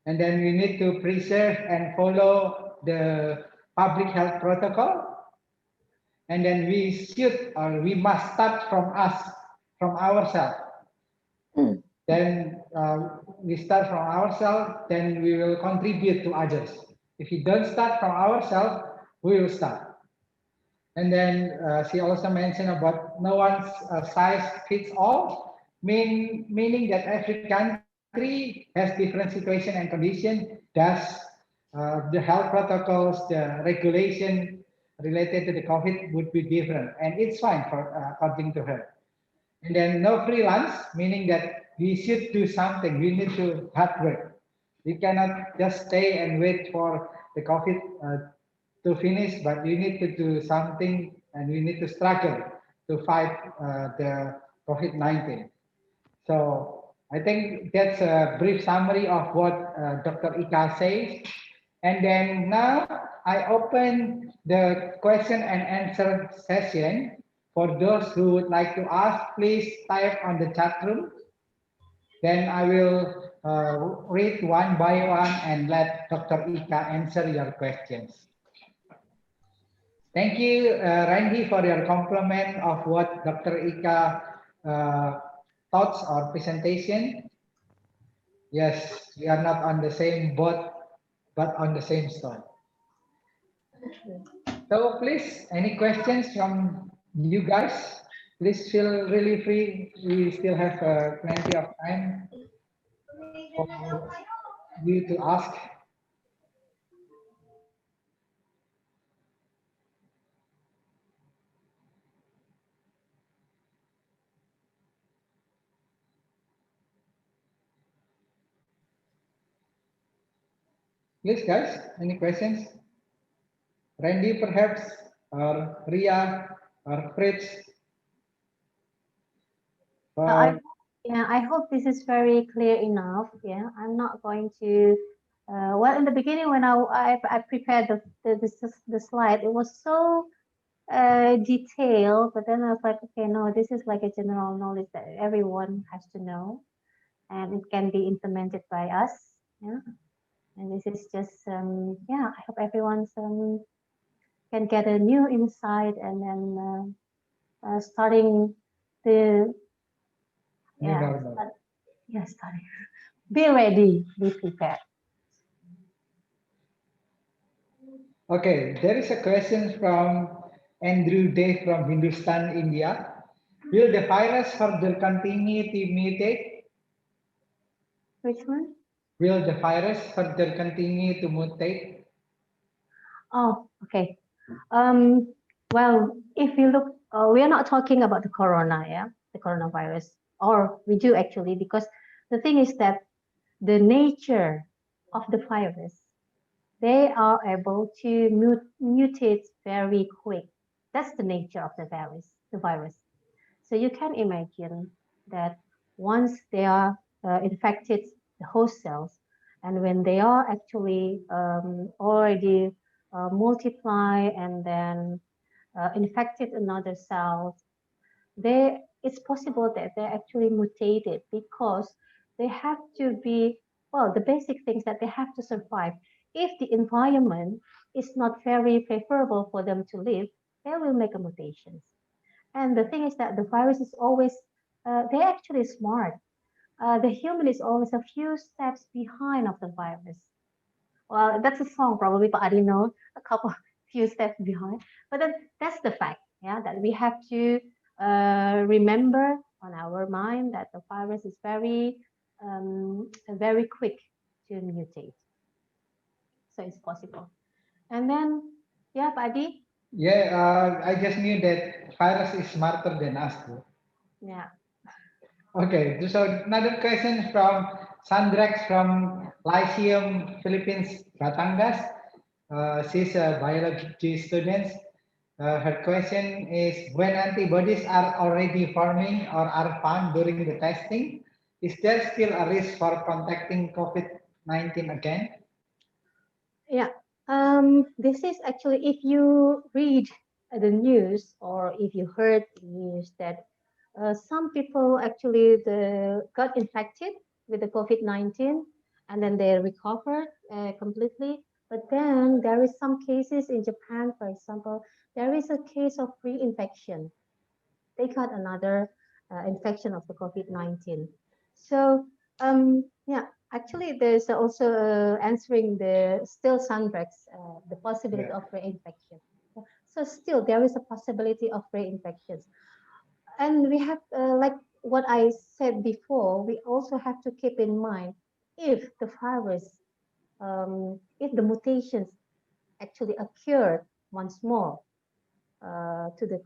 And then we need to preserve and follow the public health protocol. And then we should, or we must start from ourselves. Then we start from ourselves, then we will contribute to others. If we don't start from ourselves, we will start. And then she also mentioned about no one's size fits all, meaning that every country has different situation and condition. Thus, the health protocols, the regulation related to the COVID would be different, and it's fine for according to her. And then no freelance, meaning that we should do something. We need to hard work. We cannot just stay and wait for the COVID to finish, but you need to do something and you need to struggle to fight the COVID-19. So I think that's a brief summary of what Dr. Ika says. And then now I open the question and answer session. For those who would like to ask, please type on the chat room. Then I will read one by one and let Dr. Ika answer your questions. Thank you, Randy, for your compliment of what Dr. Ika thoughts or presentation. Yes, we are not on the same boat, but on the same stone. So please, any questions from you guys? Please feel really free. We still have plenty of time for you to ask. Please, guys, any questions? Randy, perhaps, or Ria, or Fritz? I hope this is very clear enough. Yeah, I'm not going to. Well, in the beginning, when I prepared the slide, it was so detailed, but then I was like, okay, no, this is like a general knowledge that everyone has to know, and it can be implemented by us. Yeah, and this is just yeah. I hope everyone's can get a new insight, and then starting the starting. Be ready, be prepared. Okay, there is a question from Andrew Day from Hindustan, India. Will the virus further continue to mutate? Which one? Will the virus further continue to mutate? Oh, okay. Well, if you look, we are not talking about the corona, yeah, the coronavirus, or we do actually, because the thing is that the nature of the virus, they are able to mutate very quick. That's the nature of the virus. So you can imagine that once they are infected, the host cells, and when they are actually already multiply and then infected another cell, it's possible that they're actually mutated because they have to be, well, the basic things that they have to survive. If the environment is not very favorable for them to live, they will make a mutations. And the thing is that the virus is always, they're actually smart. The human is always a few steps behind of the virus. Well, that's a song probably, but I didn't know, a couple, few steps behind. But then that's the fact, yeah, that we have to remember on our mind that the virus is very quick to mutate. So it's possible. And then, yeah, Padi? Yeah, I just knew that virus is smarter than us too. Yeah. Okay, so another question from Sandrex from Lyceum, Philippines, Batangas. She's a biology student. Her question is, when antibodies are already forming or are found during the testing, is there still a risk for contacting COVID-19 again? Yeah, this is actually, if you read the news or if you heard the news that some people actually got infected with the COVID-19 and then they recovered completely. But then there is some cases in Japan, for example, there is a case of reinfection. They got another infection of the COVID-19. So yeah, actually there's also answering the still Sandrex, the possibility of reinfection. So still there is a possibility of reinfections. And we have, like what I said before, we also have to keep in mind if the virus, if the mutations actually occur once more to the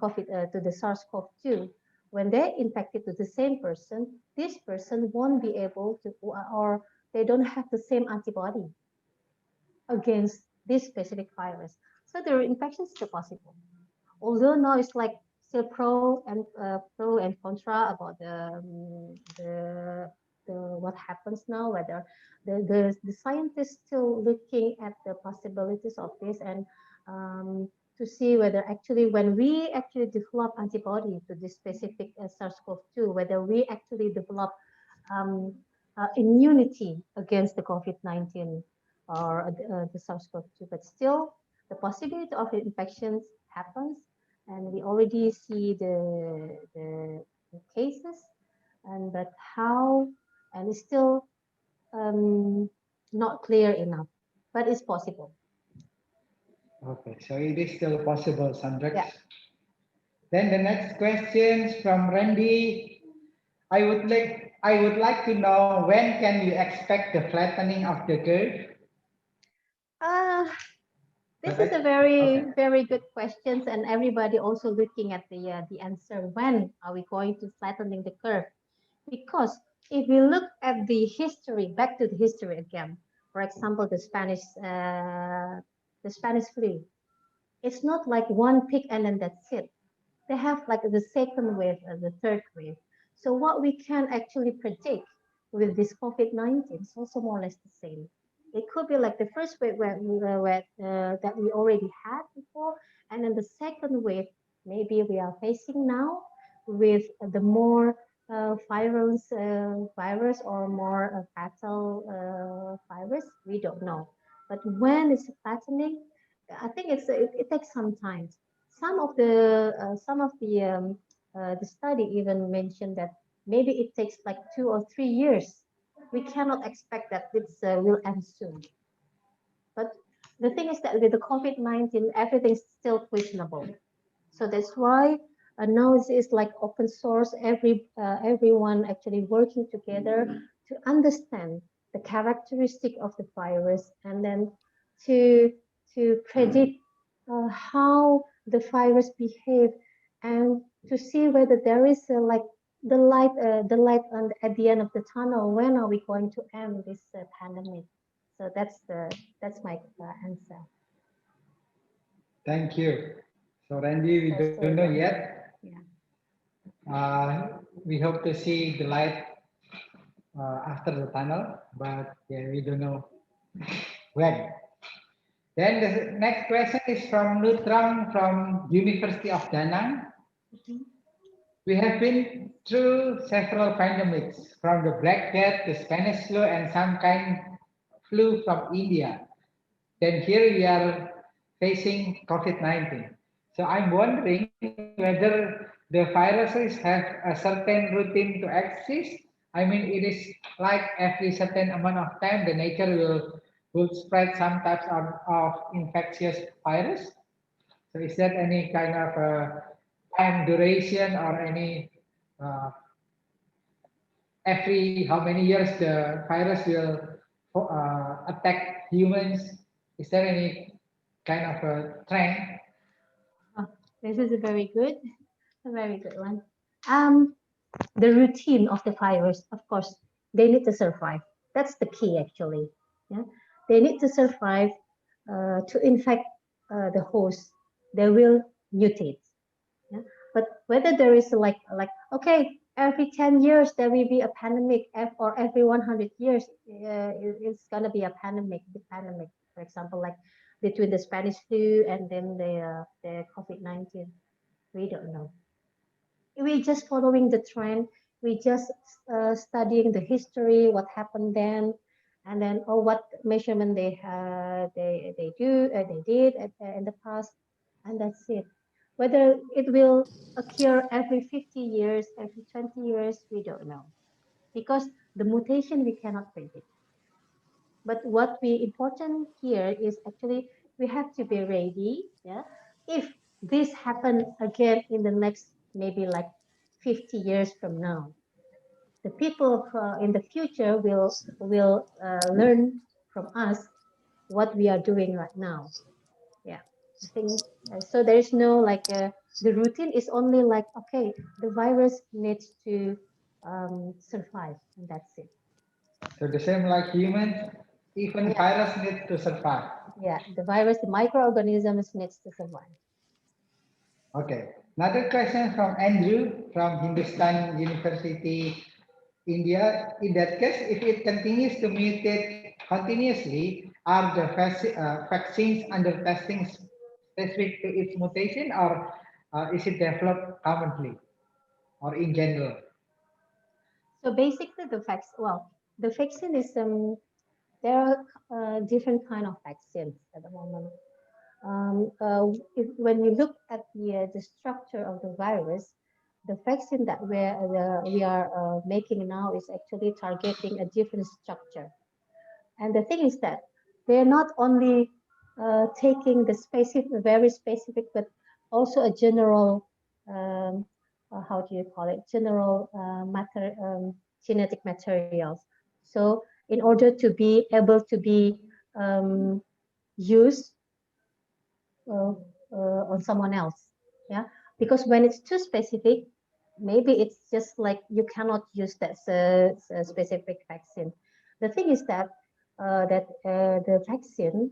to the SARS-CoV-2, when they're infected to the same person, this person won't be able to, or they don't have the same antibody against this specific virus. So the reinfection is still possible. Although now it's like still pro and contra about the what happens now, whether the scientists still looking at the possibilities of this, and to see whether actually when we actually develop antibody to this specific SARS-CoV-2, whether we actually develop immunity against the COVID-19 or the SARS-CoV-2. But still, the possibility of infections happens, and we already see the cases, and but how, and it's still not clear enough, but it's possible. Okay, so it is still possible, Sandra. Yeah. Then the next question is from Randy. I would like to know, when can you expect the flattening of the curve? This Okay. is a very good questions, and everybody also looking at the answer. When are we going to flattening the curve? Because if we look at the history, back to the history again, for example, the Spanish flu, it's not like one peak and then that's it. They have like the second wave and the third wave. So what we can actually predict with this COVID-19 is also more or less the same. It could be like the first wave that we already had before, and then the second wave maybe we are facing now with the more virus or more fatal virus. We don't know, but when it's flattening, I think it takes some time. Some of the study even mentioned that maybe it takes like 2 or 3 years. We cannot expect that this will end soon. But the thing is that with the COVID-19, everything's still questionable. So that's why now it's like open source. Everyone actually working together to understand the characteristic of the virus, and then to predict how the virus behave, and to see whether there is like the light at the end of the tunnel. When are we going to end this pandemic? So that's my answer. Thank you. So Randy, we don't know yet. Yeah. We hope to see the light after the tunnel, but yeah, we don't know when. Then the next question is from Lutrang from University of Da Nang. We have been through several pandemics, from the Black Death, the Spanish flu, and some kind flu from India. Then here we are facing COVID-19. So I'm wondering whether the viruses have a certain routine to exist. I mean, it is like every certain amount of time, the nature will spread some types of infectious virus. So is that any kind of time duration, or any every how many years the virus will attack humans? Is there any kind of a trend? This is a very good one. The routine of the virus, of course, they need to survive. That's the key, actually. Yeah, they need to survive to infect the host. They will mutate. Yeah? But whether there is like okay, every 10 years there will be a pandemic, or every 100 years it's gonna be a pandemic. The pandemic, for example, like between the Spanish flu and then the COVID-19, we don't know. We just following the trend. We just studying the history, what happened then, and then what measurement they did in the past, and that's it. Whether it will occur every 50 years, every 20 years, we don't know, because the mutation we cannot predict. But what we important here is actually we have to be ready. Yeah, if this happen again in the next maybe like 50 years from now. The people in the future will learn from us what we are doing right now. Yeah, I think so. There is no like the routine is only like, okay, the virus needs to survive, and that's it. So the same like humans, even Yeah. virus need to survive. Yeah, the virus, the microorganisms needs to survive. Okay. Another question from Andrew from Hindustan University, India. In that case, if it continues to mutate continuously, are the vaccines under testing specific to its mutation, or is it developed commonly or in general? So basically, the vaccine is there are different kind of vaccines at the moment. When you look at the structure of the virus, the vaccine that we are making now is actually targeting a different structure. And the thing is that they're not only taking the specific, very specific, but also a general, how do you call it, general genetic materials. So in order to be able to be used on someone else, yeah, because when it's too specific, maybe it's just like you cannot use that specific vaccine. The thing is that the vaccine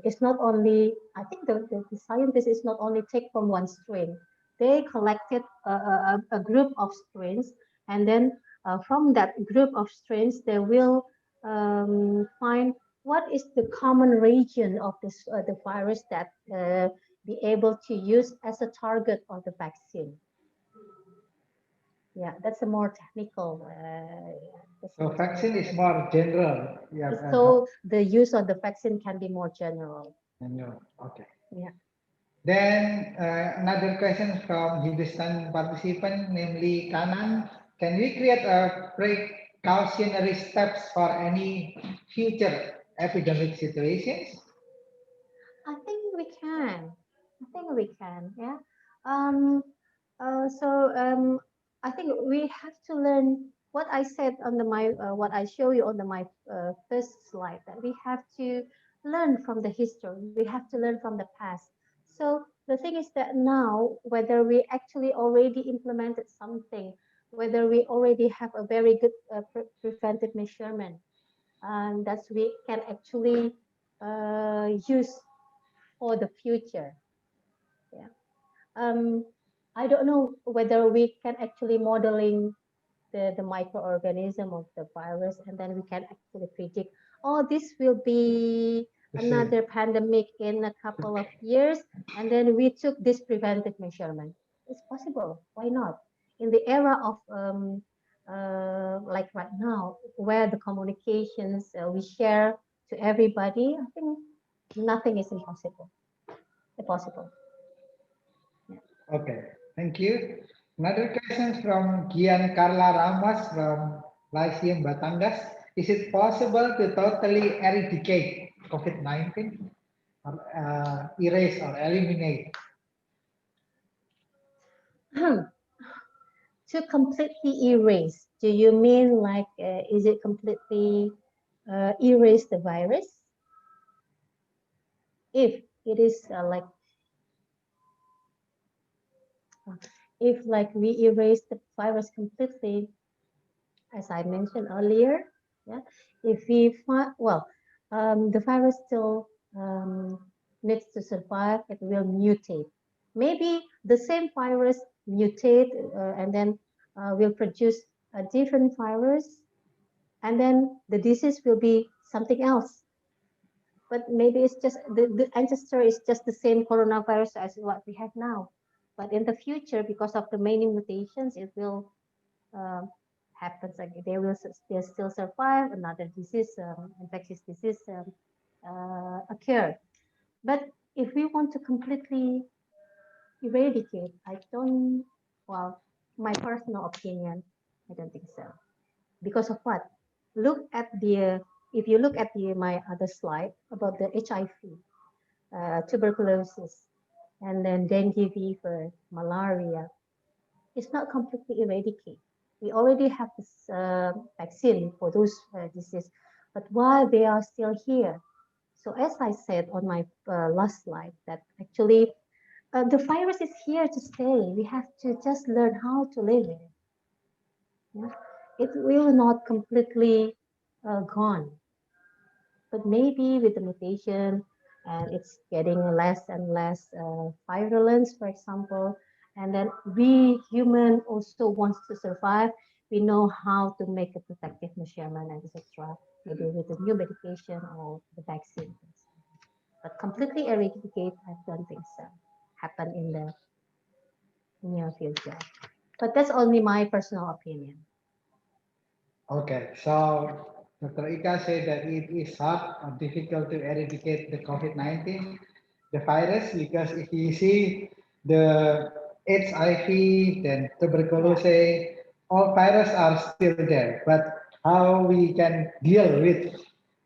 is not only, I think the scientists is not only take from one strain. They collected a group of strains, and then from that group of strains, they will find what is the common region of this the virus that be able to use as a target of the vaccine. Yeah, that's a more technical. So vaccine is more general. Yeah. So the use of the vaccine can be more general. No. Okay. Yeah. Then another question from Hindustan participant, namely Kanan. Can we create a precautionary steps for any future epidemic situations? I think we can. I think we can. Yeah. Um, so I think we have to learn what I said on what I show you on my first slide, that we have to learn from the history. We have to learn from the past. So the thing is that now, whether we actually already implemented something, whether we already have a very good preventive measurement, that we can actually use for the future. Yeah. I don't know whether we can actually modeling the microorganism of the virus, and then we can actually predict, oh, this will be another pandemic in a couple of years, and then we took this preventive measurement. It's possible. Why not? In the era of like right now, where the communications we share to everybody, I think nothing is impossible. Possible. Okay, thank you. Another question from Gian Carla Ramas from Lyceum Batangas. Is it possible to totally eradicate COVID-19 or erase or eliminate? To completely erase, do you mean like, is it completely erase the virus? If it is if like we erase the virus completely, as I mentioned earlier, yeah, if we find, well, the virus still needs to survive, it will mutate. Maybe the same virus mutate and then will produce a different virus, and then the disease will be something else. But maybe it's just the ancestor is just the same coronavirus as what we have now. But in the future, because of the many mutations, it will happens again. They still survive. Another disease, infectious disease, occur. But if we want to completely eradicate, I don't. Well, my personal opinion, I don't think so. Because of what? Look at the if you look at my other slide about the HIV, tuberculosis. and then dengue fever, malaria. It's not completely eradicated. We already have this vaccine for those diseases, but why they are still here? So as I said on my last slide, that actually the virus is here to stay. We have to just learn how to live with it. Yeah? It will not completely gone, but maybe with the mutation and it's getting less and less virulence, for example, and then we human also wants to survive. We know how to make a protective measurement and etc. Maybe with the new medication or the vaccine. But completely eradicate, I don't think so. Happen in the near future. But that's only my personal opinion. Okay, so Dr. Ika said that it is hard or difficult to eradicate the COVID-19, the virus, because if you see the HIV, then tuberculosis, all viruses are still there. But how we can deal with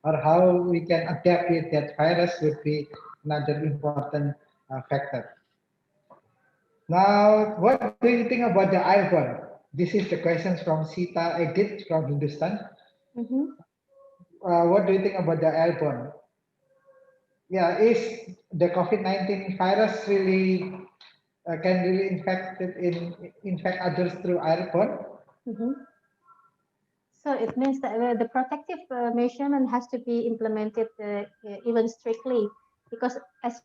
or how we can adapt with that virus would be another important factor. Now, what do you think about the airborne? This is the questions from Sita Edit from Hindustan. Mhm. What do you think about the airborne? Yeah, is the COVID-19 virus really can really infect others through airborne? Mhm. So it means that the protective measurement has to be implemented even strictly, because as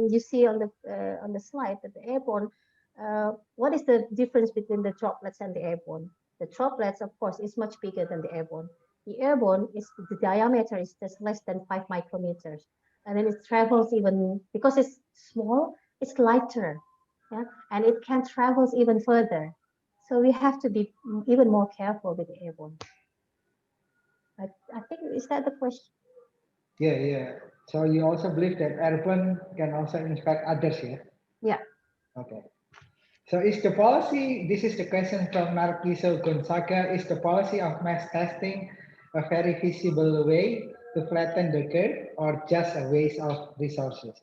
you see on the slide that the airborne, what is the difference between the droplets and the airborne? The droplets, of course, is much bigger than the airborne. The airborne is the diameter is just less than 5 micrometers, and then it travels even because it's small, it's lighter, yeah, and it can travel even further. So we have to be even more careful with the airborne. I think is that the question? Yeah, yeah. So you also believe that airborne can also infect others, yeah? Yeah. Okay. So is the policy, this is the question from Narciso Gonzaga, is the policy of mass testing a very feasible way to flatten the curve or just a waste of resources?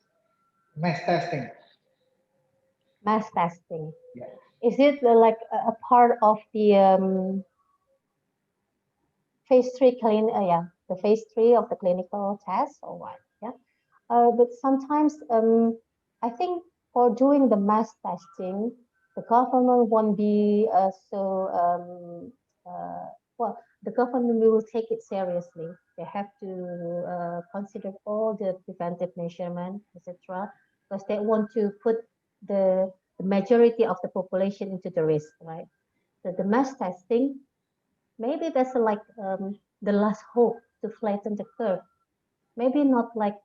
Mass testing. Mass testing. Yeah. Is it like a part of the phase three the phase three of the clinical test or what? Yeah. But sometimes I think for doing the mass testing, the government won't be so well. The government will take it seriously. They have to consider all the preventive measurement, etc., because they want to put the majority of the population into the risk, right? So the mass testing, maybe that's like the last hope to flatten the curve. Maybe not like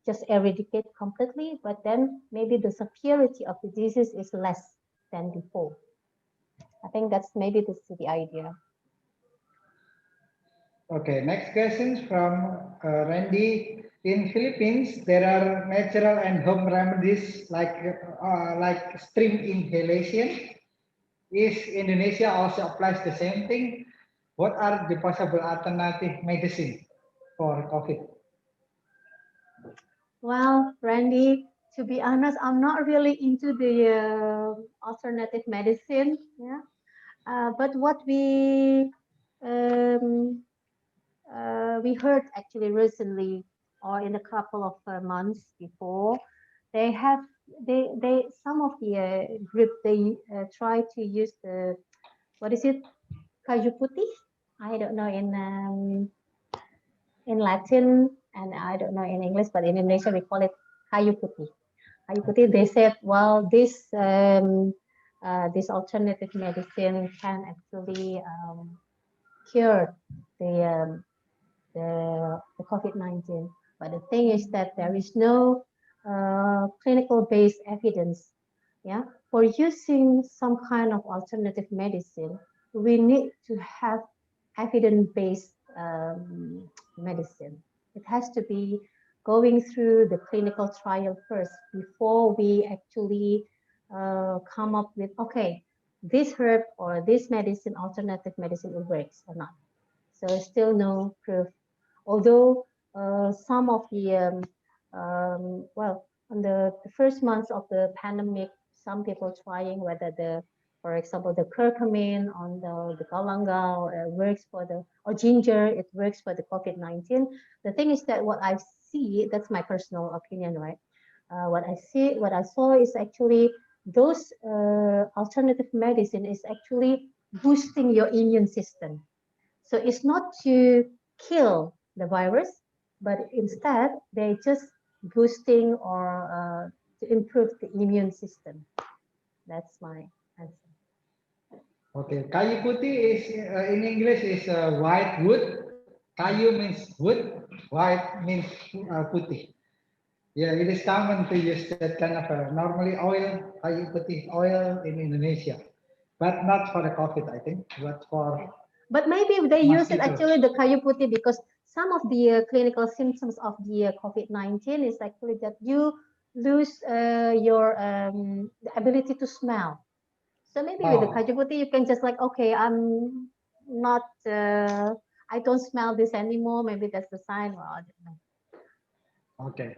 just eradicate completely, but then maybe the severity of the disease is less than before. I think that's maybe this is the idea. Okay, next question from Randy. In Philippines, there are natural and home remedies like stream inhalation. Is Indonesia also applies the same thing? What are the possible alternative medicine for COVID? Well, Randy, to be honest, I'm not really into the alternative medicine. Yeah, but what um, we heard actually recently or in a couple of months before, they have they some of the group they try to use the what is it, kaju putih? I don't know in Latin, and I don't know in English, but in Indonesia we call it kayu putih. Kayu putih. They said, well, this alternative medicine can actually cure the um, the COVID-19. But the thing is that there is no clinical based evidence. Yeah, for using some kind of alternative medicine, we need to have evidence based medicine. It has to be going through the clinical trial first before we actually come up with, okay, this herb or this medicine, alternative medicine, it works or not. So still no proof. Although some of the well, on the first months of the pandemic, some people trying whether for example, the curcumin on the galangal works for or ginger, it works for the COVID-19. The thing is that what I see, that's my personal opinion, right? What I saw is actually those alternative medicine is actually boosting your immune system. So it's not to kill the virus, but instead they just boosting or to improve the immune system. That's my answer. Okay, kayu putih is in English is white wood. Kayu means wood, white means putih. Yeah, it is common to use that kind of normally oil, kayu putih oil in Indonesia, but not for the COVID, I think, but for. But maybe they use it mosquitoes. actually the kayu putih because some of the clinical symptoms of the COVID-19 is actually that you lose your the ability to smell. So maybe with the kayu putih, you can just like, okay, I'm not, I don't smell this anymore. Maybe that's the sign. Well, I don't know. Okay.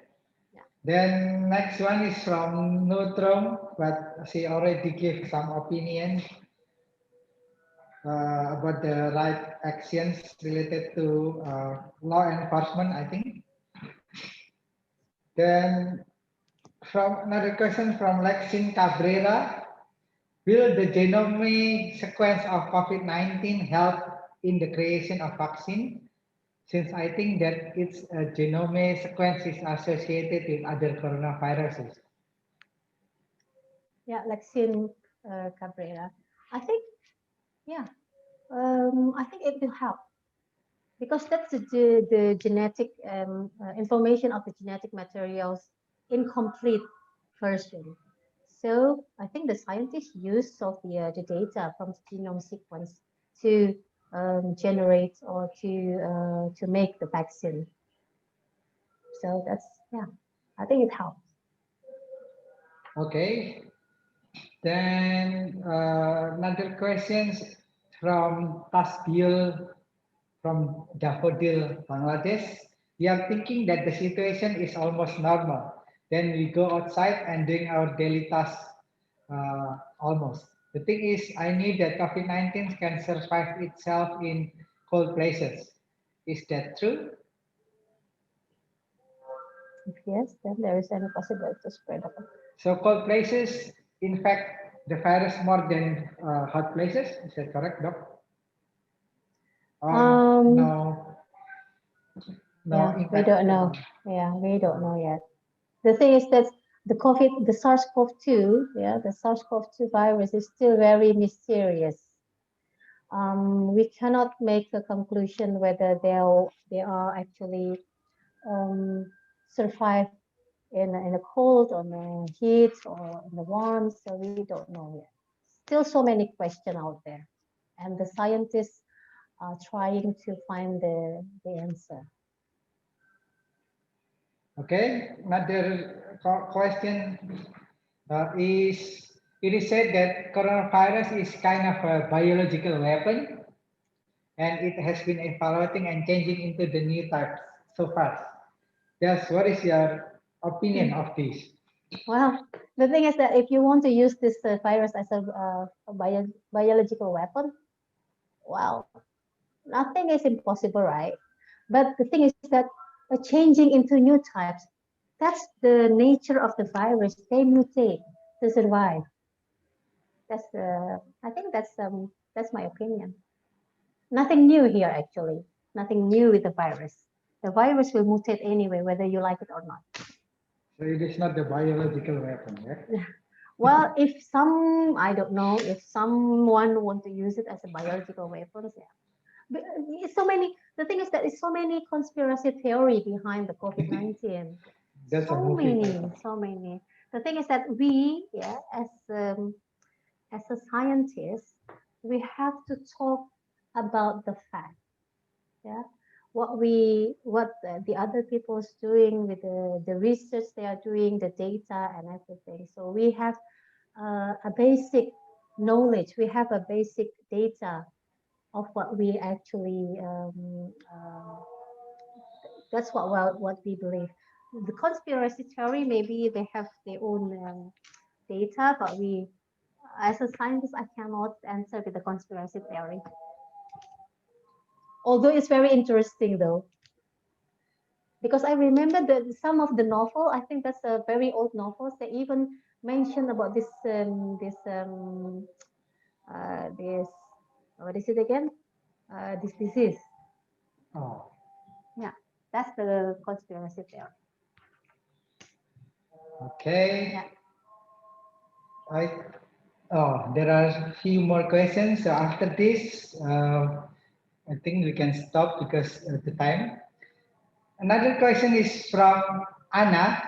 Yeah. Then next one is from Nutrom, but she already gave some opinion about the right actions related to law enforcement, I think. Then from another question from Lexin Cabrera, will the genomic sequence of COVID-19 help in the creation of vaccine? Since I think that its genomic sequence is associated with other coronaviruses. Yeah, Lexin Cabrera. I think, yeah, I think it will help because that's the genetic information of the genetic materials incomplete version. So I think the scientists use of the data from the genome sequence to generate or to make the vaccine. So that's, yeah, I think it helps. Okay. Then another questions from Tasbil from Daffodil, Bangladesh. We are thinking that the situation is almost normal. Then we go outside and doing our daily tasks almost. The thing is, I knew that COVID-19 can survive itself in cold places. Is that true? If yes, then there is any possibility to spread up. So cold places infect the virus more than hot places. Is that correct, Doc? No. Yeah, we don't know. Yeah, we don't know yet. The thing is that the SARS-CoV-2, yeah, the SARS-CoV-2 virus is still very mysterious. We cannot make a conclusion whether they are actually survive in a cold, on the heat, or in the warm. So we don't know yet. Still, so many questions out there, and the scientists are trying to find the answer. Okay, another question is, it is said that coronavirus is kind of a biological weapon and it has been evolving and changing into the new types so fast. Yes, what is your opinion of this? Well, the thing is that if you want to use this virus as a biological weapon, well, nothing is impossible, right? But the thing is that changing into new types, that's the nature of the virus. They mutate to survive. That's I think that's my opinion. Nothing new here, actually. Nothing new with the virus. The virus will mutate anyway, whether you like it or not. So it is not the biological weapon, yeah? Well, if I don't know, if someone want to use it as a biological weapon, yeah. But it's so many, the thing is that it's so many conspiracy theory behind the COVID-19. So many. The thing is that we, yeah, as a scientist, we have to talk about the fact, yeah, what the other people is doing with the research they are doing, the data and everything. So we have a basic knowledge, we have a basic data of what we actually that's what we believe. the conspiracy theory, maybe they have their own data, but as a scientist, I cannot answer with the conspiracy theory. Although it's very interesting though, because I remember that some of the novel, I think that's a very old novels, they even mention about this, what is it again? This disease. Oh, Yeah, that's the conspiracy theory. okay. Yeah. There are a few more questions. So after this, I think we can stop because of the time. Another question is from Anna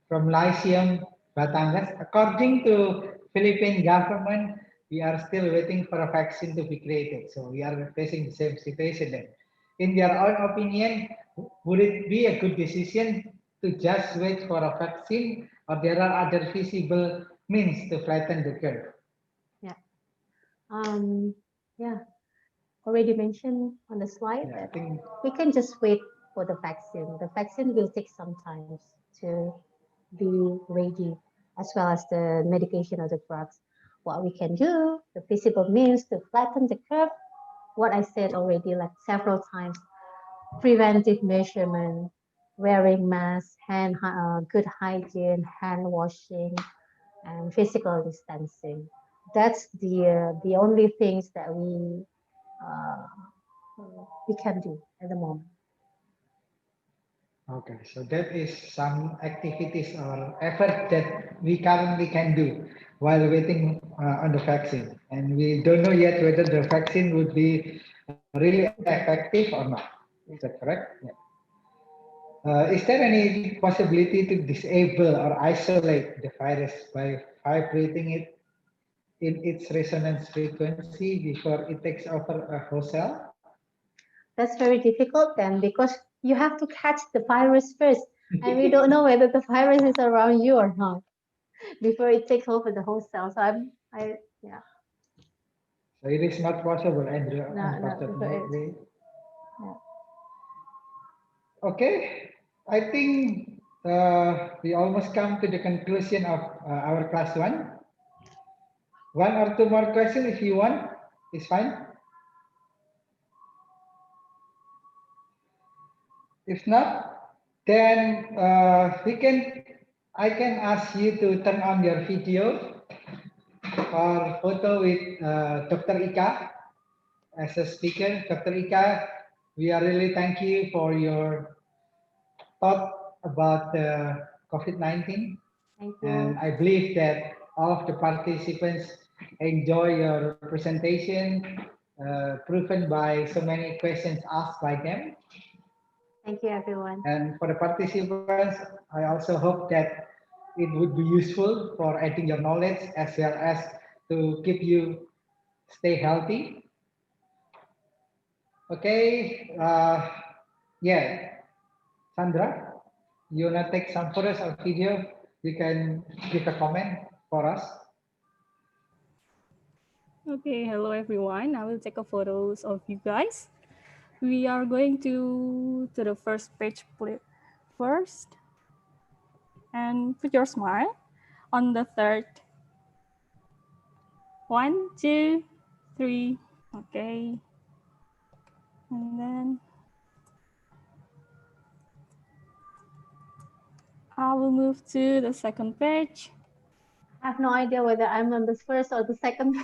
from Lyceum, Batangas. According to Philippine government, we are still waiting for a vaccine to be created. So we are facing the same situation then. In your own opinion, would it be a good decision to just wait for a vaccine, or there are other feasible means to flatten the curve? Yeah, already mentioned on the slide Yeah, I that think we can just wait for the vaccine. The vaccine will take some time to be ready, as well as the medication or the drugs. What we can do, the feasible means to flatten the curve, what I said already like several times, preventive measurement, wearing masks, good hygiene, hand washing, and physical distancing. That's the only things that we can do at the moment. okay, so that is some activities or effort that we currently can do while waiting on the vaccine. And we don't know yet whether the vaccine would be really effective or not. Is that correct? Yeah. Is there any possibility to disable or isolate the virus by vibrating it in its resonance frequency before it takes over a whole cell? That's very difficult then, because you have to catch the virus first, and we don't know whether the virus is around you or not before it takes over the whole cell. So yeah. So it is not possible, Andrew, No, unfortunately. yeah. Okay, I think we almost come to the conclusion of our class one. One or two more questions if you want, is fine. If not, then I can ask you to turn on your video or photo with Dr. Ika as a speaker. Dr. Ika, we are really thank you for your thought about COVID-19. Thank you. And I believe that all of the participants enjoy your presentation, proven by so many questions asked by them. Thank you, everyone. And for the participants, I also hope that it would be useful for adding your knowledge as well as to keep you stay healthy. Okay, yeah, Sandra, you wanna take some photos or video? You can give a comment for us. Okay, hello everyone. I will take a photos of you guys. We are going to the first page first, and put your smile on the third. 1, 2, 3. Okay, and then I will move to the second page. I have no idea whether I'm on the first or the second.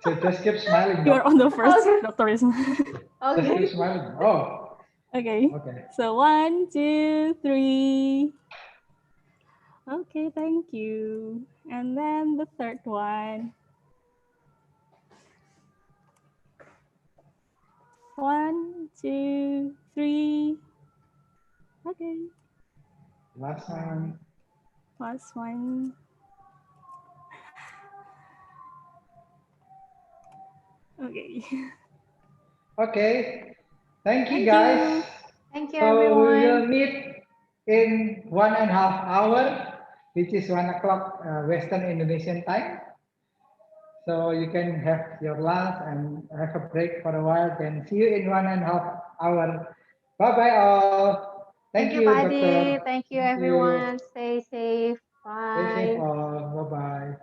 So just keep smiling. You're on the first, Okay. Dr. Isma. Just keep Okay. smiling. Oh, Okay. okay. So 1, 2, 3. Okay, thank you. And then the third one. 1, 2, 3. Okay. Last one. Last one. Okay. Okay. Thank you, Thank guys. you. Thank you, So we will everyone. meet in 1.5 hours, which is 1 o'clock Western Indonesian time. So you can have your lunch and have a break for a while. Then see you in 1.5 hours. Bye bye all. Thank you, Doctor. Padi. Thank you, Thank you. everyone. Stay safe. Stay safe Bye. all. Bye-bye.